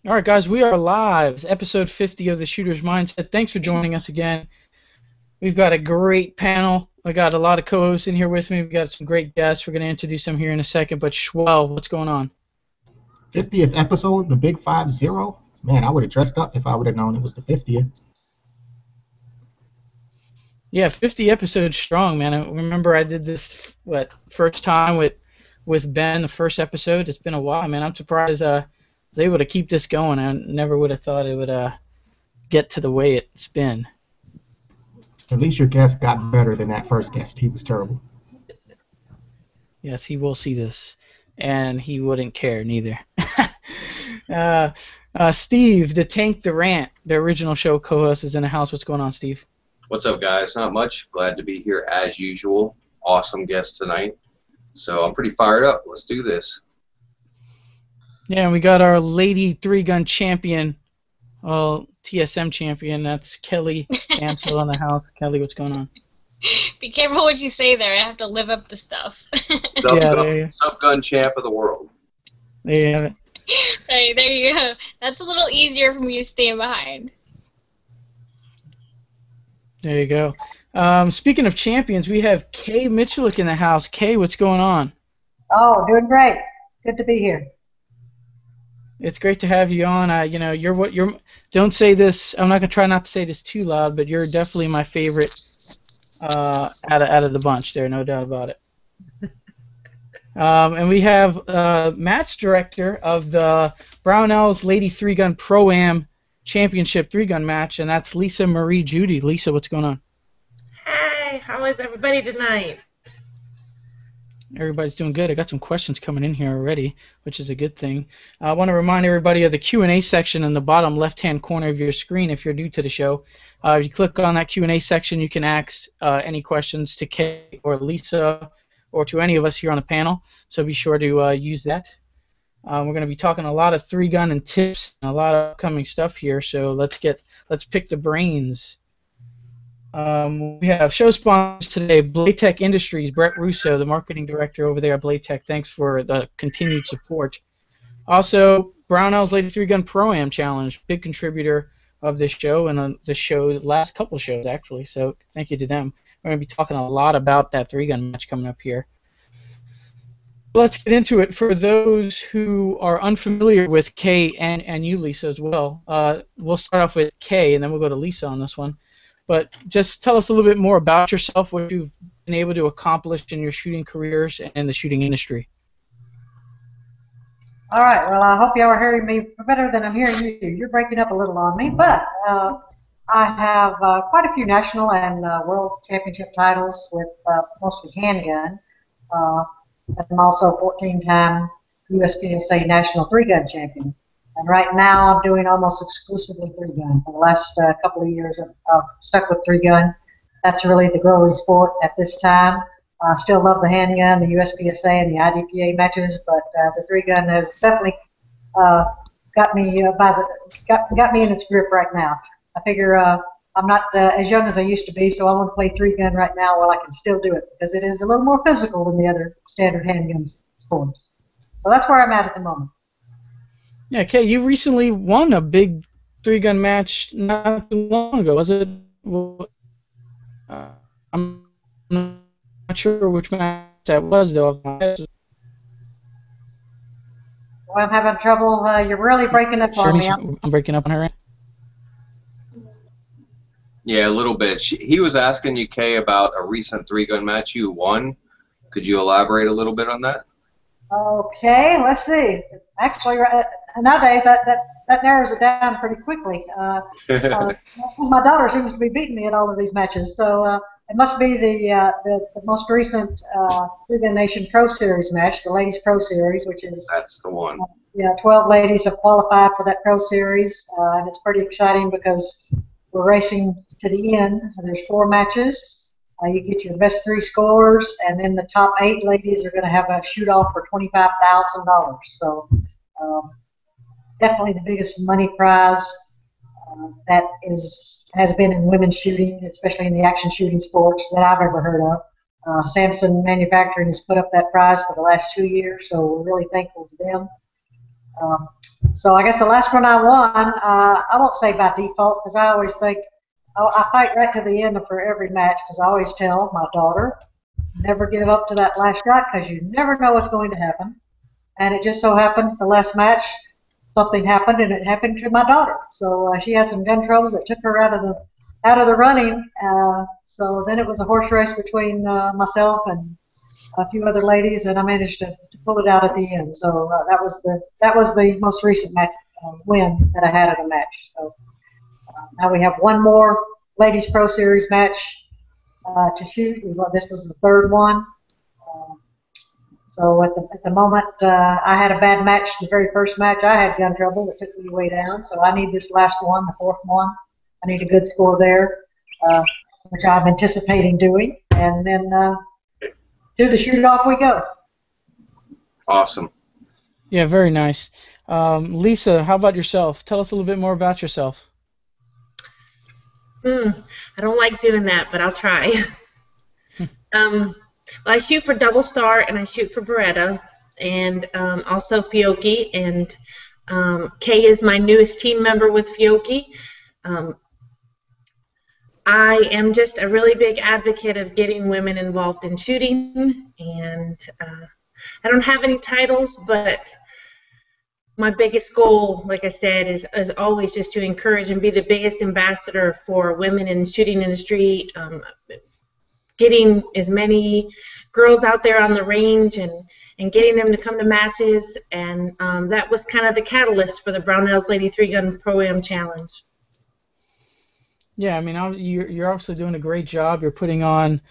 All right, guys, we are live. It's episode 50 of the Shooter's Mindset. Thanks for joining us again. We've got a great panel. I got a lot of co-hosts in here with me. We've got some great guests. We're going to introduce them here in a second. But Schwell, what's going on? 50th episode, the big 50. Man, I would have dressed up if I would have known it was the 50th. Yeah, 50 episodes strong, man. I remember I did this, first time with Ben, the first episode. It's been a while, man. I'm surprised I was able to keep this going. I never would have thought it would get to the way it's been. At least your guest got better than that first guest. He was terrible. Yes, he will see this, and he wouldn't care neither. Steve, the Tank Durant, the original show co-host, is in the house. What's going on, Steve? What's up, guys? Not much. Glad to be here as usual. Awesome guest tonight. So I'm pretty fired up. Let's do this. Yeah, and we got our lady three-gun champion, TSM champion. That's Kelly Samsel in the house. Kelly, what's going on? Be careful what you say there. I have to live up to stuff. Sub-gun champ of the world. There you have it. Right, there you go. That's a little easier for me to stand behind. There you go. Speaking of champions, we have Kay Miculek in the house. Kay, what's going on? Oh, doing great. Good to be here. It's great to have you on. You're. Don't say this. I'm not gonna try not to say this too loud, but you're definitely my favorite out of the bunch. There, no doubt about it. And we have match director of the Brownells Lady Three Gun Pro-Am Championship three-gun match, and that's Lisa Marie Judy. Lisa, what's going on? Hi, how is everybody tonight? Everybody's doing good. I got some questions coming in here already, which is a good thing. I want to remind everybody of the Q&A section in the bottom left-hand corner of your screen if you're new to the show. If you click on that Q&A section, you can ask any questions to Kay or Lisa or to any of us here on the panel, so be sure to use that. We're going to be talking a lot of three-gun and tips and a lot of upcoming stuff here, so let's pick the brains. We have show sponsors today, Blaytech Industries, Brett Russo, the marketing director over there at Blaytech. Thanks for the continued support. Also, Brownells Lady Three Gun Pro-Am Challenge, big contributor of this show and the last couple of shows actually, so thank you to them. We're going to be talking a lot about that three-gun match coming up here. Let's get into it. For those who are unfamiliar with Kay and you, Lisa, as well, we'll start off with Kay, and then we'll go to Lisa on this one. But just tell us a little bit more about yourself, what you've been able to accomplish in your shooting careers and in the shooting industry. All right. Well, I hope y'all are hearing me better than I'm hearing you. You're breaking up a little on me, but I have quite a few national and world championship titles with mostly handgun. I'm also a 14-time USPSA national three-gun champion. And right now I'm doing almost exclusively three-gun. For the last couple of years I've stuck with three-gun. That's really the growing sport at this time. I still love the handgun, the USPSA, and the IDPA matches, but the three-gun has definitely got me got me in its grip right now. I figure I'm not as young as I used to be, so I want to play three-gun right now while I can still do it, because it is a little more physical than the other standard handgun sports. So that's where I'm at the moment. Yeah, Kay, you recently won a big three-gun match not too long ago. Was it? I'm not sure which match that was, though. Well, I'm having trouble. You're really breaking up on me. I'm breaking up on her end. Yeah, a little bit. He was asking you, Kay, about a recent three-gun match you won. Could you elaborate a little bit on that? Okay, let's see. Actually, nowadays that narrows it down pretty quickly. Because my daughter seems to be beating me at all of these matches, so it must be the most recent Three-Gun Nation Pro Series match, the Ladies Pro Series, which is That's the one. 12 ladies have qualified for that Pro Series, and it's pretty exciting because we're racing to the end. There's 4 matches. You get your best 3 scores, and then the top 8 ladies are going to have a shoot-off for $25,000. So definitely the biggest money prize that has been in women's shooting, especially in the action shooting sports, that I've ever heard of. Samson Manufacturing has put up that prize for the last 2 years, so we're really thankful to them. Um, so I guess the last one I won, I won't say by default because I always think, oh, I fight right to the end for every match because I always tell my daughter, never give up to that last shot because you never know what's going to happen. And it just so happened the last match, something happened, and it happened to my daughter. So she had some gun trouble that took her out of the running. So then it was a horse race between myself and a few other ladies, and I managed to pull it out at the end. So that was the most recent match win that I had at a match. So now we have one more Ladies Pro Series match to shoot. This was the third one. So at the moment, I had a bad match. The very first match, I had gun trouble that took me way down. So I need this last one, the fourth one. I need a good score there, which I'm anticipating doing. And then to the shoot-off we go. Awesome. Yeah, very nice. Lisa, how about yourself? Tell us a little bit more about yourself. I don't like doing that, but I'll try. Well, I shoot for Double Star and I shoot for Beretta, and also Fiocchi, and Kay is my newest team member with Fiocchi. I am just a really big advocate of getting women involved in shooting, and I don't have any titles, but my biggest goal, like I said, is always just to encourage and be the biggest ambassador for women in the shooting industry, getting as many girls out there on the range and getting them to come to matches, and that was kind of the catalyst for the Brownells Lady 3-Gun Pro-Am Challenge. Yeah, I mean, you're obviously doing a great job. You're putting on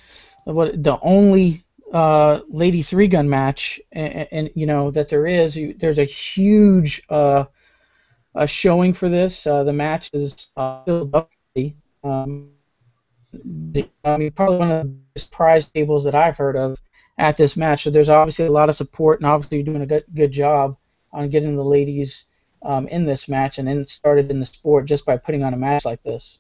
the only Lady 3-Gun match, and you know that there is. There's a huge showing for this. The match is filled up. I mean, probably one of the biggest prize tables that I've heard of at this match. So there's obviously a lot of support, and obviously you're doing a good job on getting the ladies in this match and then started in the sport just by putting on a match like this.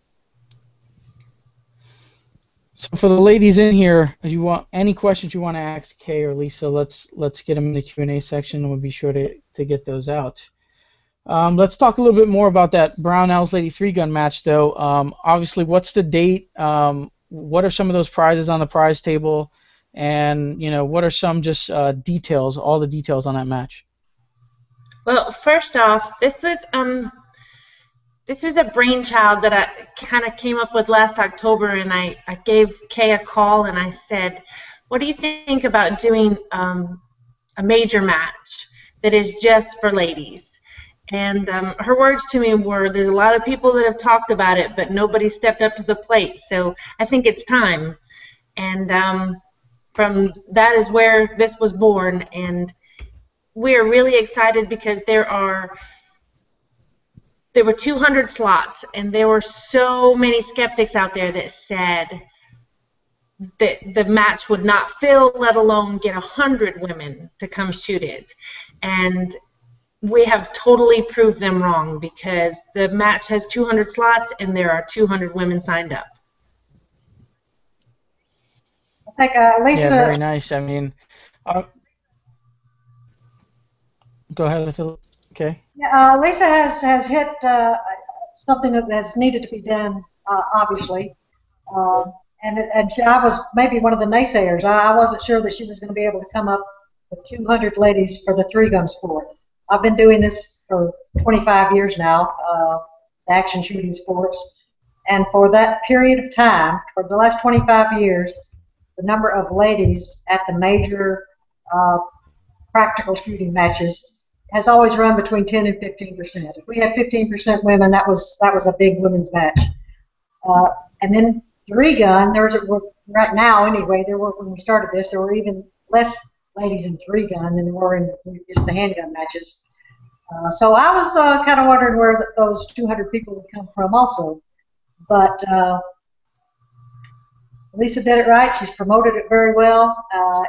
So for the ladies in here, if you want any questions you want to ask Kay or Lisa, let's get them in the Q&A section, and we'll be sure to get those out. Let's talk a little bit more about that Brownells Lady 3-Gun match, though. Obviously, what's the date? What are some of those prizes on the prize table? And, you know, what are some just details, all the details on that match? Well, first off, this was a brainchild that I kind of came up with last October, and I gave Kay a call and I said, what do you think about doing a major match that is just for ladies? And her words to me were, there's a lot of people that have talked about it, but nobody stepped up to the plate, so I think it's time. And from that is where this was born, and we are really excited because there were 200 slots, and there were so many skeptics out there that said that the match would not fill, let alone get 100 women to come shoot it. And we have totally proved them wrong because the match has 200 slots and there are 200 women signed up. I think Lisa. Yeah, very nice. I mean, go ahead with it. Okay. Yeah, Lisa has hit something that has needed to be done, obviously. And I was maybe one of the naysayers. I wasn't sure that she was going to be able to come up with 200 ladies for the 3-gun sport. I've been doing this for 25 years now, action shooting sports. And for that period of time, for the last 25 years, the number of ladies at the major practical shooting matches has always run between 10 and 15%. If we had 15% women, that was a big women's match. And then 3-gun, right now anyway, when we started this, there were even less ladies in 3-gun than there were in just the handgun matches. So I was kind of wondering where those 200 people would come from also. But Lisa did it right. She's promoted it very well.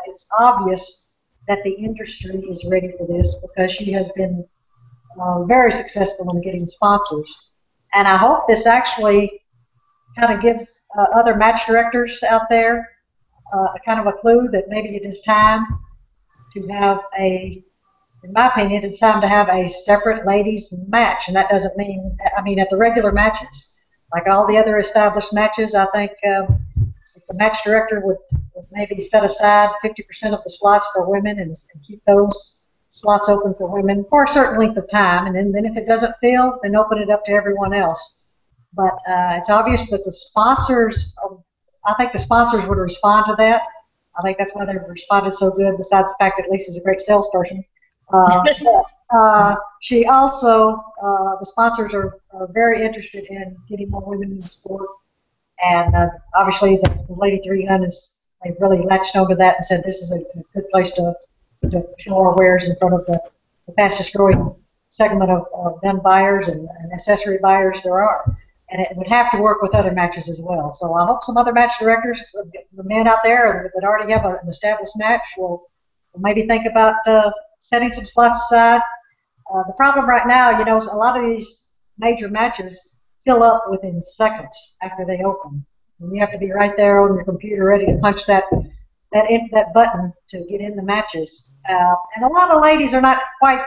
It's obvious that the industry is ready for this because she has been very successful in getting sponsors. And I hope this actually kind of gives other match directors out there a kind of a clue that maybe it is time to have a in my opinion, it's time to have a separate ladies match, and that doesn't mean, I mean, at the regular matches. Like all the other established matches, I think if the match director would maybe set aside 50% of the slots for women and keep those slots open for women for a certain length of time, and then if it doesn't fill, then open it up to everyone else. But it's obvious that the sponsors, I think the sponsors would respond to that. I think that's why they've responded so good, besides the fact that Lisa's a great salesperson. She also, the sponsors are very interested in getting more women in the sport. And obviously the Lady 300 they've really latched onto that and said this is a good place to show our wares in front of the fastest growing segment of gun buyers and accessory buyers there are. And it would have to work with other matches as well. So I hope some other match directors, the men out there that already have an established match, will maybe think about setting some slots aside. The problem right now, you know, is a lot of these major matches fill up within seconds after they open. And you have to be right there on your computer ready to punch that button to get in the matches. And a lot of ladies are not quite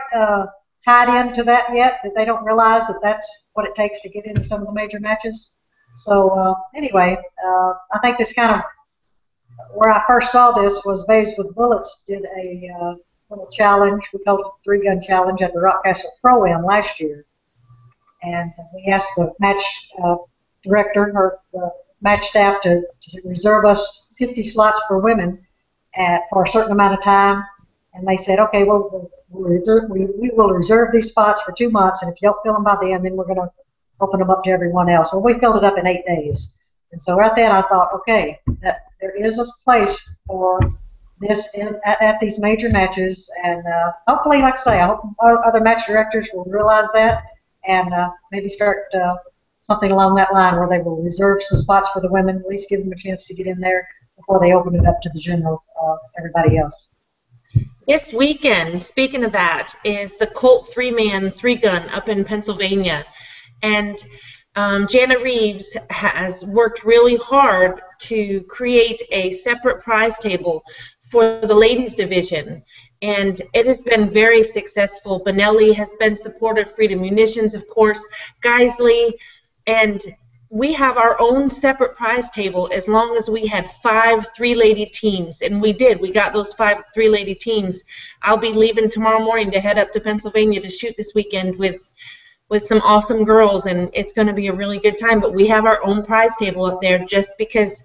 tied into that yet, that they don't realize that that's what it takes to get into some of the major matches. So anyway, I think this kind of, where I first saw this was Babes with Bullets did a little challenge. We called it the 3-gun challenge at the Rockcastle Pro-Am last year. And we asked the match director or the match staff to reserve us 50 slots for women for a certain amount of time. And they said, okay, well, we will reserve these spots for 2 months, and if you don't fill them by then we're going to open them up to everyone else. Well, we filled it up in 8 days. And so right then I thought, okay, that there is a place for this at these major matches. And hopefully, like I say, I hope other match directors will realize that and maybe start something along that line where they will reserve some spots for the women, at least give them a chance to get in there before they open it up to the general everybody else. This weekend, speaking of that, is the Colt 3-man 3-gun up in Pennsylvania. And Jana Reeves has worked really hard to create a separate prize table for the ladies division. And it has been very successful. Benelli has been supportive, Freedom Munitions, of course, Geisley, and we have our own separate prize table as long as we had 5 3-lady teams, and we did. We got those 5 3-lady teams. I'll be leaving tomorrow morning to head up to Pennsylvania to shoot this weekend with some awesome girls, and it's going to be a really good time. But we have our own prize table up there just because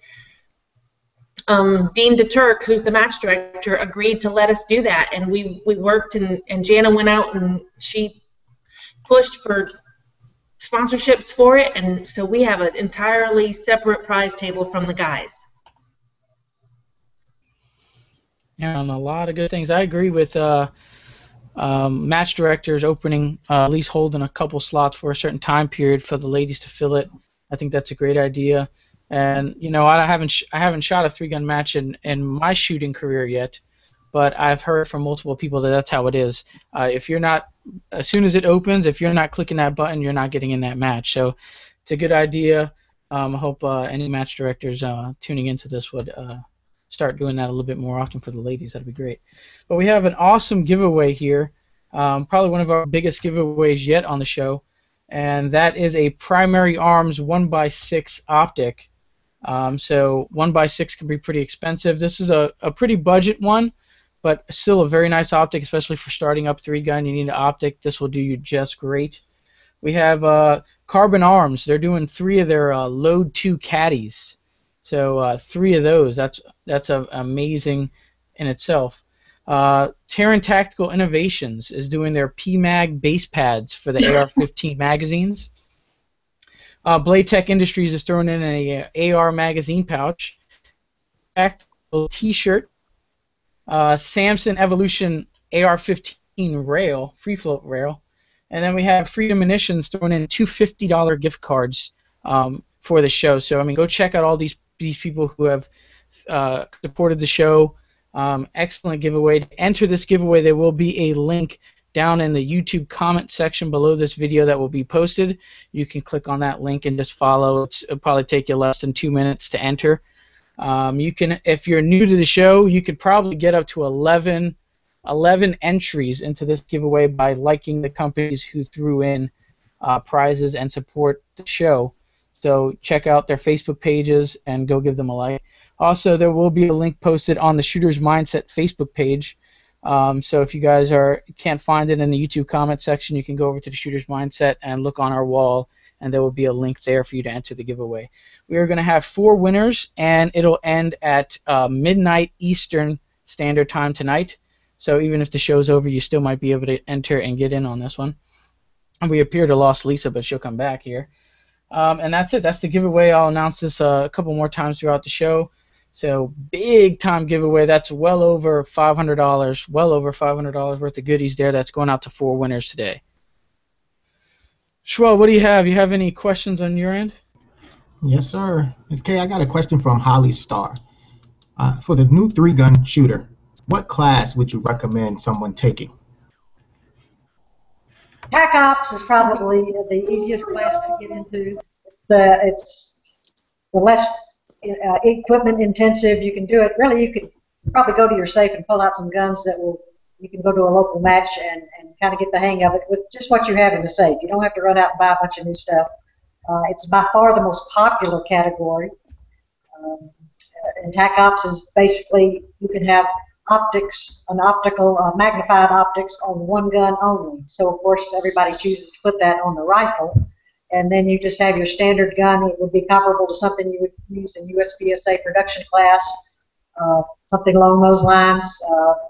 Dean DeTurk, who's the match director, agreed to let us do that, and we worked, and Jana went out and she pushed for sponsorships for it, and so we have an entirely separate prize table from the guys. Yeah, and a lot of good things. I agree with match directors opening, at least holding a couple slots for a certain time period for the ladies to fill it. I think that's a great idea. And you know, I haven't shot a 3-gun match in my shooting career yet, but I've heard from multiple people that that's how it is. If you're not, as soon as it opens, if you're not clicking that button, you're not getting in that match. So it's a good idea. I hope any match directors tuning into this would start doing that a little bit more often for the ladies. That'd be great. But we have an awesome giveaway here, probably one of our biggest giveaways yet on the show, and that is a Primary Arms 1x6 optic. So 1x6 can be pretty expensive. This is a pretty budget one, but still a very nice optic, especially for starting up 3-gun. You need an optic. This will do you just great. We have Carbon Arms. They're doing 3 of their Load 2 caddies. So 3 of those. That's amazing in itself. Terran Tactical Innovations is doing their PMAG base pads for the AR-15 magazines. Blade Tech Industries is throwing in an AR magazine pouch. Tactical T-shirt. Samson Evolution AR-15 rail, free float rail, and then we have Freedom Munitions throwing in 2 $50 gift cards for the show. So I mean, go check out all these people who have supported the show. Excellent giveaway. To enter this giveaway, there will be a link down in the YouTube comment section below this video that will be posted. You can click on that link and just follow. It'll probably take you less than 2 minutes to enter. You can, if you're new to the show, you could probably get up to 11 11 entries into this giveaway by liking the companies who threw in prizes and support the show. So check out their Facebook pages and go give them a like. Also, there will be a link posted on the Shooter's Mindset Facebook page. So if you guys can't find it in the YouTube comment section, you can go over to the Shooter's Mindset and look on our wall, and there will be a link there for you to enter the giveaway. We are going to have 4 winners, and it'll end at midnight Eastern Standard Time tonight. So even if the show's over, you still might be able to enter and get in on this one. And we appear to lost Lisa, but she'll come back here. And that's it. That's the giveaway. I'll announce this a couple more times throughout the show. So big time giveaway. That's well over $500. Well over $500 worth of goodies there. That's going out to 4 winners today. Schwell, what do you have? You have any questions on your end? Yes, sir. Ms. K, I got a question from Holly Starr. For the new 3-gun shooter, what class would you recommend someone taking? TAC Ops is probably the easiest class to get into. It's the less equipment intensive. You can do it. Really, you could probably go to your safe and pull out some guns you can go to a local match and kind of get the hang of it with just what you have in the safe. You don't have to run out and buy a bunch of new stuff. It's by far the most popular category. And TAC Ops is basically you can have magnified optics on one gun only. So of course everybody chooses to put that on the rifle, and then you just have your standard gun. It would be comparable to something you would use in USPSA production class, something along those lines.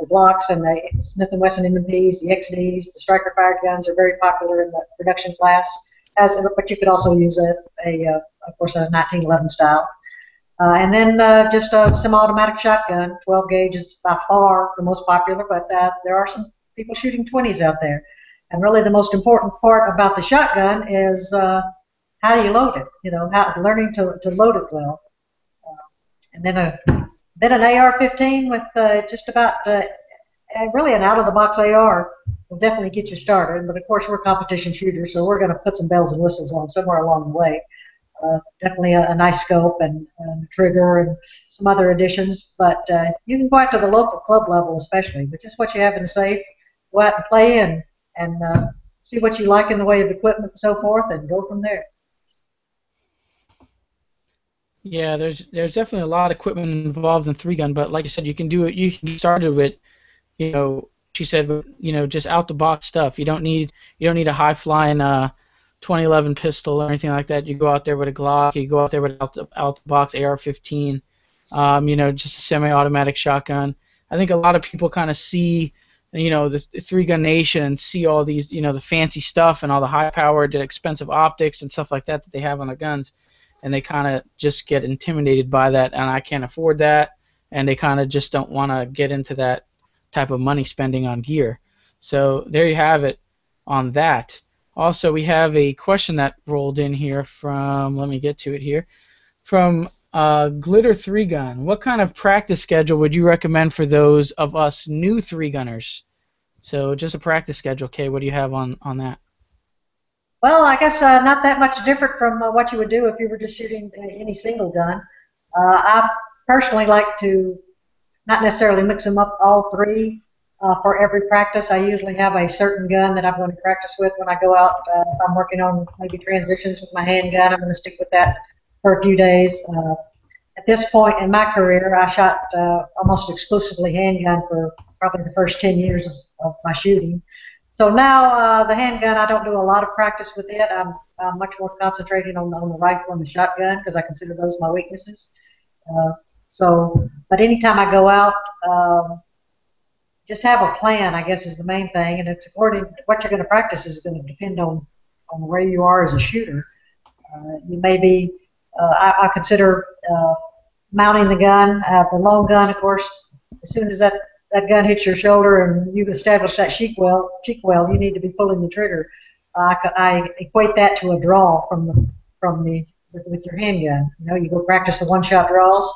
The Glocks and the Smith & Wesson M&Ps, the XDs, the striker fired guns are very popular in the production class. But you could also use of course a 1911 style. And then just a semi-automatic shotgun. 12 gauge is by far the most popular, but there are some people shooting 20s out there. And really the most important part about the shotgun is how you load it, learning to load it well. And then an AR-15 with just about really an out-of-the-box AR will definitely get you started. But of course we're competition shooters, so we're going to put some bells and whistles on somewhere along the way. Definitely a nice scope and trigger and some other additions, but you can go out to the local club level especially, but just what you have in the safe, go out and play and see what you like in the way of equipment and so forth, and go from there. Yeah, there's definitely a lot of equipment involved in 3-gun, but like I said, you can do it. You can get started with, she said, just out the box stuff. You don't need a high flying 2011 pistol or anything like that. You go out there with a Glock. You go out there with out the box AR-15. Just a semi-automatic shotgun. I think a lot of people kind of see, the 3-gun nation and see all these, the fancy stuff and all the high-powered, expensive optics and stuff like that they have on their guns, and they kind of just get intimidated by that. And I can't afford that, and they kind of just don't want to get into that type of money spending on gear. So there you have it on that. Also, we have a question that rolled in here from, let me get to it here, from Glitter 3-Gun. What kind of practice schedule would you recommend for those of us new 3-gunners? So just a practice schedule, Kay. What do you have on that? Well, I guess not that much different from what you would do if you were just shooting any single gun. I personally like to not necessarily mix them up all 3. For every practice, I usually have a certain gun that I'm going to practice with when I go out. If I'm working on maybe transitions with my handgun, I'm going to stick with that for a few days. At this point in my career, I shot almost exclusively handgun for probably the first 10 years of my shooting. So now the handgun, I don't do a lot of practice with it. I'm much more concentrating on the rifle and the shotgun because I consider those my weaknesses. But anytime I go out, just have a plan, I guess, is the main thing, and it's according to what you're going to practice is going to depend on where you are as a shooter. You may be, I consider mounting the gun, the long gun, of course, as soon as that gun hits your shoulder and you've established that cheek well, you need to be pulling the trigger. I equate that to a draw with your handgun. You go practice the one-shot draws.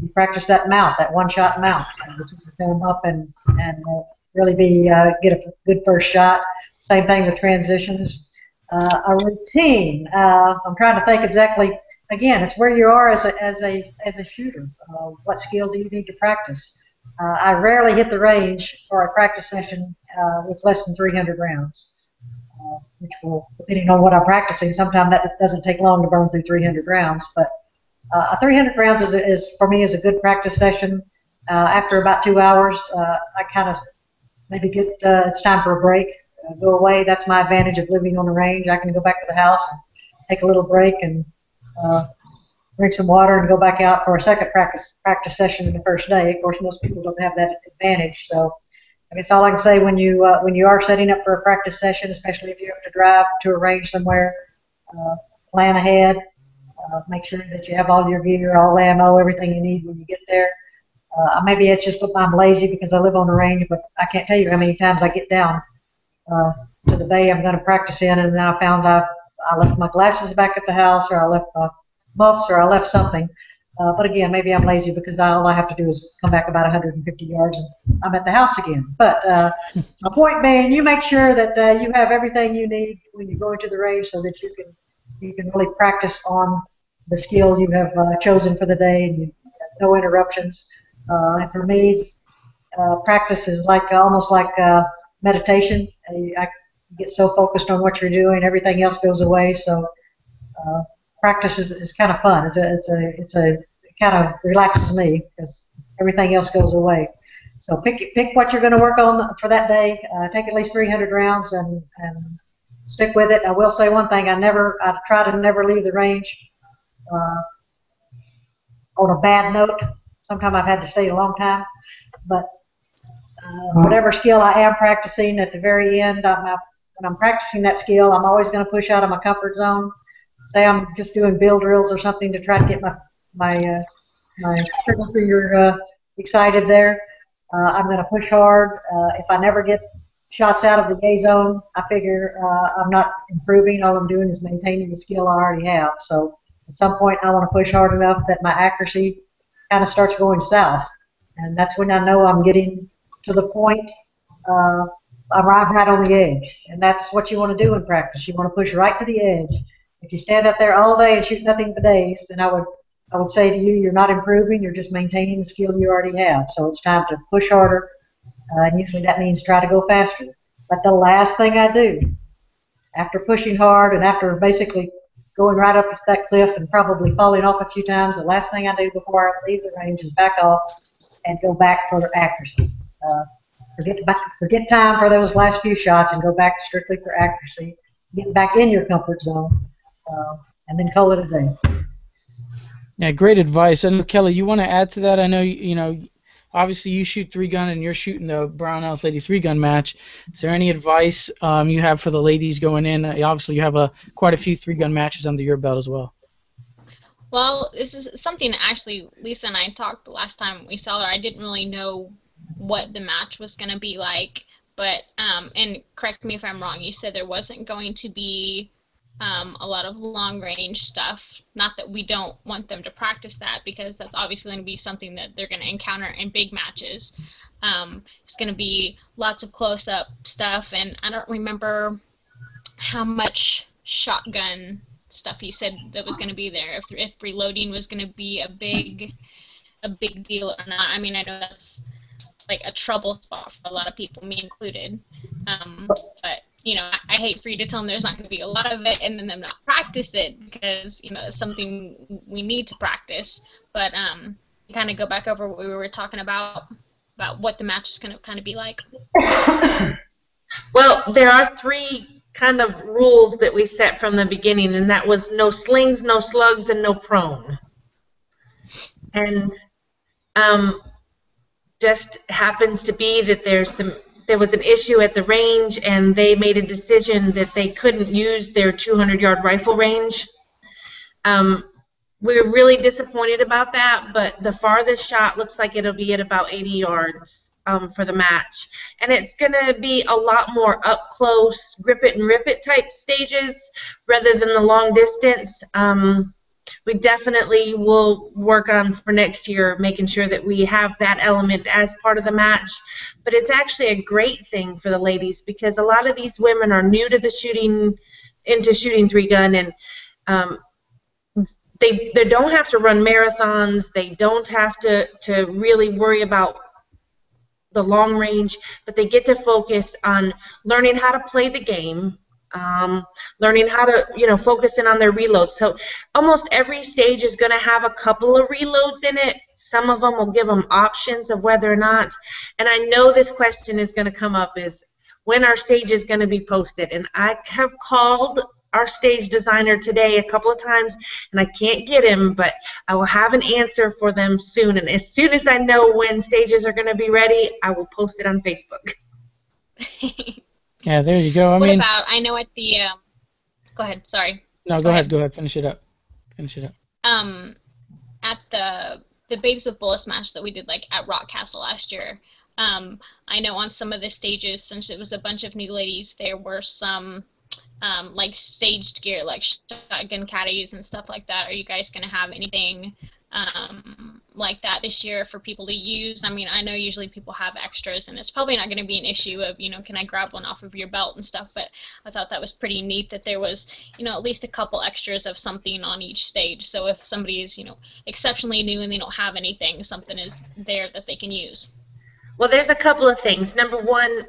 You practice that mount, that one-shot mount, to come up and really get a good first shot. Same thing with transitions. A routine. I'm trying to think exactly. Again, it's where you are as a shooter. What skill do you need to practice? I rarely hit the range for a practice session with less than 300 rounds, which will, depending on what I'm practicing, sometimes that doesn't take long to burn through 300 rounds. But 300 rounds is for me is a good practice session. After about 2 hours, I kind of maybe get it's time for a break, go away. That's my advantage of living on the range. I can go back to the house and take a little break and drink some water and go back out for a second practice session in the first day. Of course, most people don't have that advantage. So I guess all I can say when you are setting up for a practice session, especially if you have to drive to a range somewhere, plan ahead. Make sure that you have all your gear, all the ammo, everything you need when you get there. Maybe it's just I'm lazy because I live on the range, but I can't tell you how many times I get down to the bay I'm going to practice in, and then I found I left my glasses back at the house, or I left my muffs, or I left something. But again, maybe I'm lazy because all I have to do is come back about 150 yards and I'm at the house again. But my point being, you make sure that you have everything you need when you go into the range so that you can really practice on the skill you have chosen for the day, and you have no interruptions. And for me, practice is like almost like meditation. I get so focused on what you're doing, everything else goes away. So practice is kind of fun. It kind of relaxes me because everything else goes away. So pick what you're going to work on for that day. Take at least 300 rounds and stick with it. I will say one thing: I try to never leave the range on a bad note. Sometimes I've had to stay a long time, but whatever skill I am practicing, at the very end, when I'm practicing that skill, I'm always going to push out of my comfort zone. Say I'm just doing bill drills or something to try to get my trigger finger excited there. I'm going to push hard. If I never get shots out of the gay zone, I figure I'm not improving. All I'm doing is maintaining the skill I already have. So at some point, I want to push hard enough that my accuracy kind of starts going south, and that's when I know I'm getting to the point. I'm right on the edge, and that's what you want to do in practice. You want to push right to the edge. If you stand up there all day and shoot nothing but A's, then I would say to you, you're not improving. You're just maintaining the skill you already have. So it's time to push harder, and usually that means try to go faster. But the last thing I do, after pushing hard and after basically going right up that cliff and probably falling off a few times, the last thing I do before I leave the range is back off and go back for accuracy. Forget time for those last few shots and go back strictly for accuracy. Get back in your comfort zone, and then call it a day. Yeah, great advice. I know, Kelly, you want to add to that? I know, obviously you shoot 3-gun and you're shooting the Brown Elf Lady 3-gun match. Is there any advice you have for the ladies going in? Obviously you have quite a few 3-gun matches under your belt as well. Well, this is something actually Lisa and I talked the last time we saw her. I didn't really know what the match was going to be like, but, and correct me if I'm wrong, you said there wasn't going to be a lot of long-range stuff. Not that we don't want them to practice that, because that's obviously going to be something that they're going to encounter in big matches. It's going to be lots of close-up stuff, and I don't remember how much shotgun stuff you said that was going to be there, if reloading was going to be a big deal or not. I mean, I know that's like a trouble spot for a lot of people, me included. But I hate for you to tell them there's not going to be a lot of it and then them not practice it, because it's something we need to practice. But kind of go back over what we were talking about what the match is going to kind of be like. Well, there are 3 kind of rules that we set from the beginning, and that was no slings, no slugs, and no prone. And just happens to be that there was an issue at the range, and they made a decision that they couldn't use their 200-yard rifle range. We're really disappointed about that, but the farthest shot looks like it'll be at about 80 yards for the match. And it's going to be a lot more up close, grip it and rip it type stages rather than the long distance. We definitely will work on for next year making sure that we have that element as part of the match. But it's actually a great thing for the ladies, because a lot of these women are new to the shooting 3-gun, and they don't have to run marathons. They don't have to really worry about the long range, but they get to focus on learning how to play the game, learning how to, focus in on their reloads. So almost every stage is going to have a couple of reloads in it. Some of them will give them options of whether or not. And I know this question is going to come up, is when our stage is going to be posted. And I have called our stage designer today a couple of times, and I can't get him, but I will have an answer for them soon. And as soon as I know when stages are going to be ready, I will post it on Facebook. Yeah, there you go. What about, I know at the, go ahead, sorry. No, go ahead, finish it up. At the Babes with Bullets match that we did, like, at Rock Castle last year, I know on some of the stages, since it was a bunch of new ladies, there were some, like, staged gear, like shotgun caddies and stuff like that. Are you guys going to have anything like that this year for people to use? I mean, I know usually people have extras, and it's probably not going to be an issue of, can I grab one off of your belt and stuff, but I thought that was pretty neat that there was, at least a couple extras of something on each stage. So if somebody is, exceptionally new and they don't have anything, something is there that they can use. Well, there's a couple of things. Number one,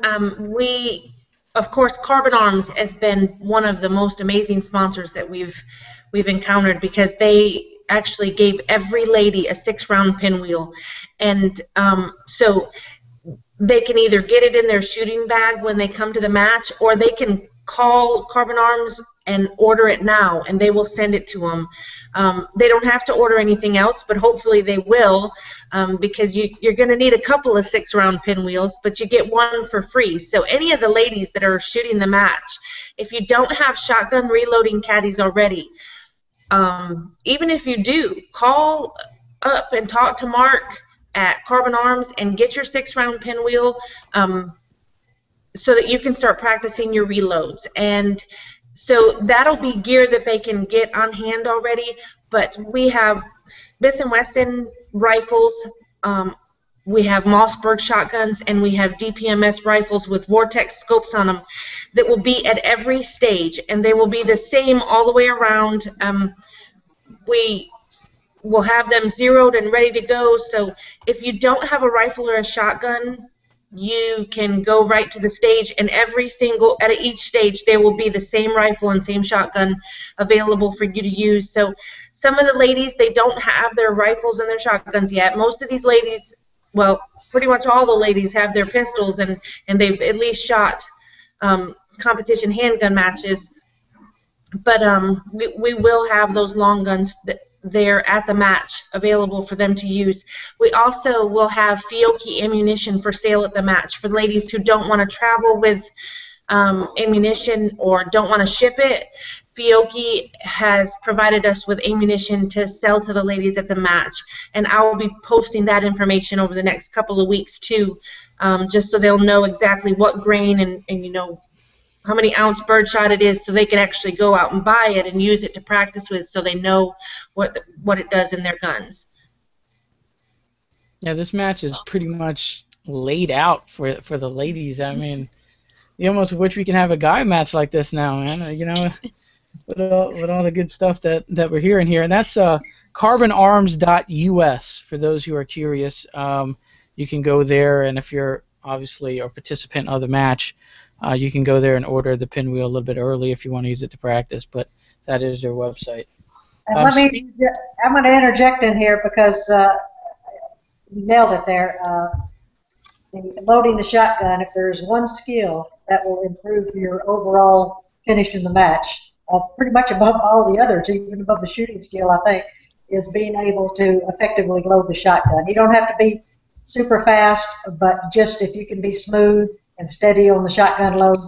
of course, Carbon Arms has been one of the most amazing sponsors that we've encountered, because they actually gave every lady a 6-round pinwheel, and so they can either get it in their shooting bag when they come to the match, or they can call Carbon Arms and order it now, and they will send it to them. They don't have to order anything else, but hopefully they will, because you're going to need a couple of 6-round pinwheels, but you get one for free. So any of the ladies that are shooting the match, if you don't have shotgun reloading caddies already, even if you do, call up and talk to Mark at Carbon Arms and get your 6-round pinwheel, so that you can start practicing your reloads. And so that'll be gear that they can get on hand already. But we have Smith & Wesson rifles, we have Mossberg shotguns, and we have DPMS rifles with Vortex scopes on them that will be at every stage, and they will be the same all the way around. We will have them zeroed and ready to go, so if you don't have a rifle or a shotgun, you can go right to the stage, and at each stage there will be the same rifle and same shotgun available for you to use. So some of the ladies, they don't have their rifles and their shotguns yet. Most of these ladies, well, pretty much all the ladies have their pistols, and they've at least shot competition handgun matches. But we will have those long guns there at the match available for them to use. We also will have Fiocchi ammunition for sale at the match for ladies who don't want to travel with ammunition or don't want to ship it. Fiocchi has provided us with ammunition to sell to the ladies at the match, and I will be posting that information over the next couple of weeks too, just so they'll know exactly what grain and how many ounce birdshot it is, so they can actually go out and buy it and use it to practice with, so they know what it does in their guns. Yeah, this match is pretty much laid out for the ladies. I mean, you almost wish we can have a guy match like this now, man. With all the good stuff that we're hearing here, and that's carbonarms.us for those who are curious. You can go there, and if you're obviously a participant of the match, you can go there and order the pinwheel a little bit early if you want to use it to practice, but that is their website. And I'm going to interject in here because you nailed it there. Loading the shotgun, if there's one skill that will improve your overall finish in the match, pretty much above all the others, even above the shooting skill, I think, is being able to effectively load the shotgun. You don't have to be super fast, but just if you can be smooth and steady on the shotgun load,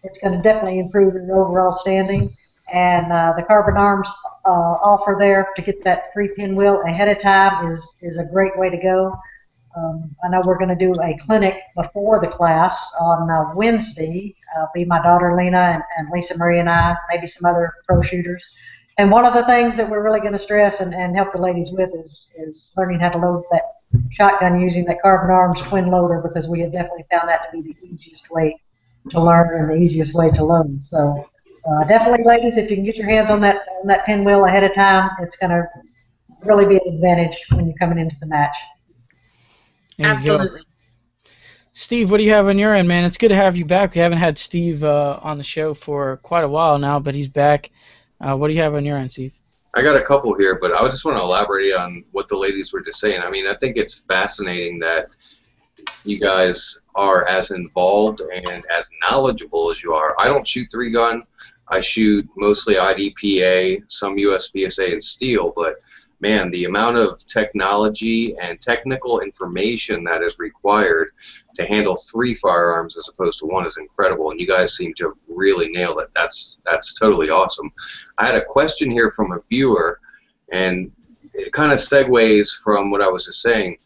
it's going to definitely improve your overall standing. And the Carbon Arms offer there to get that free pinwheel ahead of time is a great way to go. I know we're going to do a clinic before the class on Wednesday. Be my daughter Lena and Lisa Marie and I, maybe some other pro shooters. And one of the things that we're really going to stress and help the ladies with is learning how to load that shotgun using that Carbon Arms twin loader, because we have definitely found that to be the easiest way to learn and the easiest way to load. So definitely, ladies, if you can get your hands on that pinwheel ahead of time, it's going to really be an advantage when you're coming into the match. Absolutely. Steve, what do you have on your end, man? It's good to have you back. We haven't had Steve on the show for quite a while now, but he's back. What do you have on your end, Steve? I got a couple here, but I just want to elaborate on what the ladies were just saying. I mean, I think it's fascinating that you guys are as involved and as knowledgeable as you are. I don't shoot 3-gun. I shoot mostly IDPA, some USPSA and steel, but man, the amount of technology and technical information that is required to handle 3 firearms as opposed to 1 is incredible, and you guys seem to have really nailed it. That's totally awesome. I had a question here from a viewer, and it kind of segues from what I was just saying.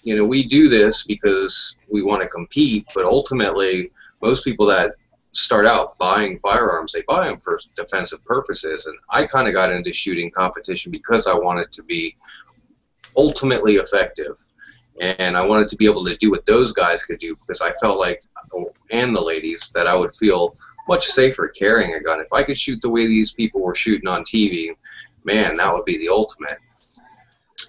You know, we do this because we want to compete, but ultimately, most people that start out buying firearms, they buy them for defensive purposes, and I kind of got into shooting competition because I wanted to be ultimately effective, and I wanted to be able to do what those guys could do, because I felt like, and the ladies, that I would feel much safer carrying a gun. If I could shoot the way these people were shooting on TV, man, that would be the ultimate.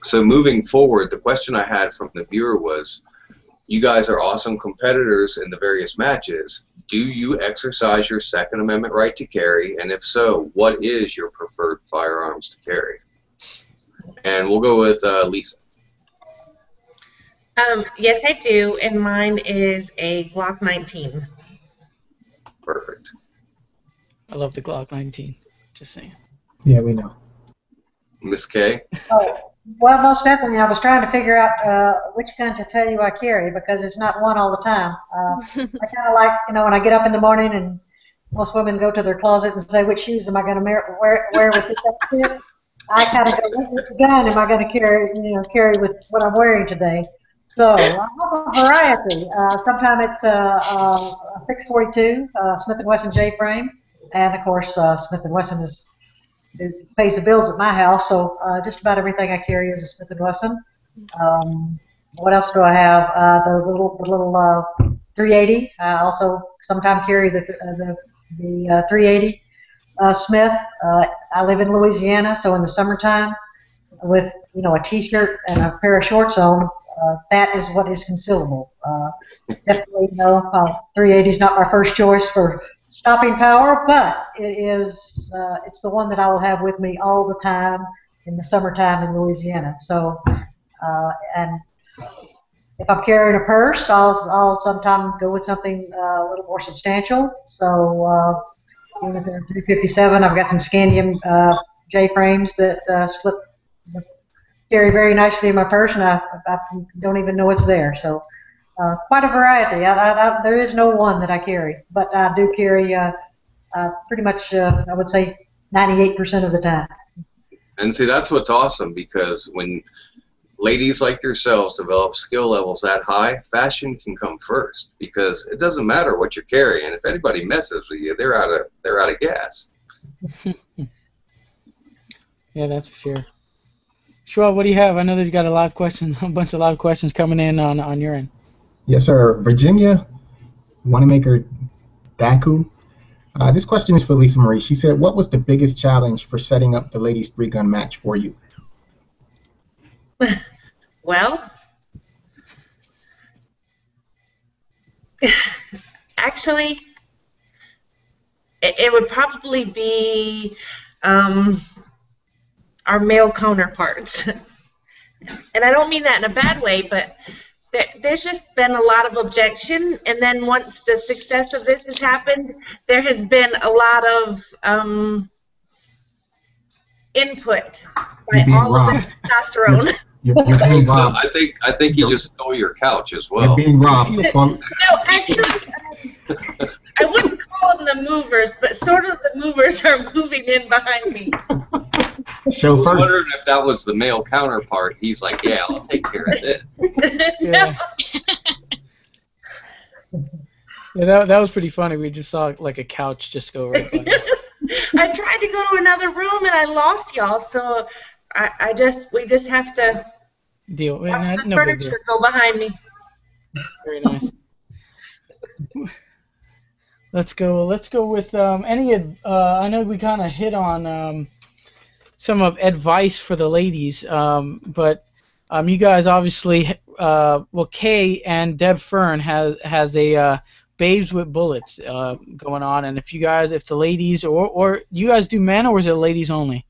So moving forward, the question I had from the viewer was, you guys are awesome competitors in the various matches. Do you exercise your Second Amendment right to carry? And if so, what is your preferred firearms to carry? And we'll go with Lisa. Yes, I do, and mine is a Glock 19. Perfect. I love the Glock 19. Just saying. Yeah, we know. Miss Kay? Oh, well, most definitely. I was trying to figure out which gun to tell you I carry, because it's not one all the time. I kind of like, you know, when I get up in the morning and most women go to their closet and say, which shoes am I going to wear with this outfit? I kind of go, which gun am I going to carry with what I'm wearing today? So I have a variety. Sometimes it's a 642 Smith & Wesson J-frame, and of course Smith & Wesson pays the bills at my house, so just about everything I carry is a Smith & Wesson. What else do I have? The little 380. I also sometimes carry the 380 Smith. I live in Louisiana, so in the summertime, with a T-shirt and a pair of shorts on, that is what is concealable. Definitely, 380 is not my first choice for stopping power, but it's the one that I will have with me all the time in the summertime in Louisiana. So, and if I'm carrying a purse, I'll sometimes go with something a little more substantial. So, with the 357, I've got some scandium J-frames that carry very nicely in my purse, and I don't even know it's there. So. Quite a variety. There is no one that I carry, but I do carry pretty much, I would say, 98% of the time. And see, that's what's awesome, because when ladies like yourselves develop skill levels that high, fashion can come first, because it doesn't matter what you're carrying. If anybody messes with you, they're out of gas. Yeah, that's for sure. Schwab, what do you have? I know that you got a lot of questions coming in on your end. Yes, sir. Virginia Wanamaker Daku. This question is for Lisa Marie. She said, what was the biggest challenge for setting up the ladies' 3-gun match for you? Well, actually, it would probably be our male counterparts. And I don't mean that in a bad way, but there's just been a lot of objection, and then once the success of this has happened, there has been a lot of input by all of the testosterone. You're being robbed. I think he just stole your couch as well. You're being robbed. No, actually, I wouldn't call them the movers, but sort of the movers are moving in behind me. So I was first, wondering if that was the male counterpart. He's like, yeah, I'll take care of this. No. Yeah, that was pretty funny. We just saw like a couch just go right by. I tried to go to another room and I lost y'all, so we just have to Deal. watch the No big deal. furniture go behind me. Very nice. Let's go with any. I know we kind of hit on some of advice for the ladies, but you guys obviously well, Kay and Deb Fern has a Babes with Bullets going on, and if the ladies or you guys do men, or is it ladies only?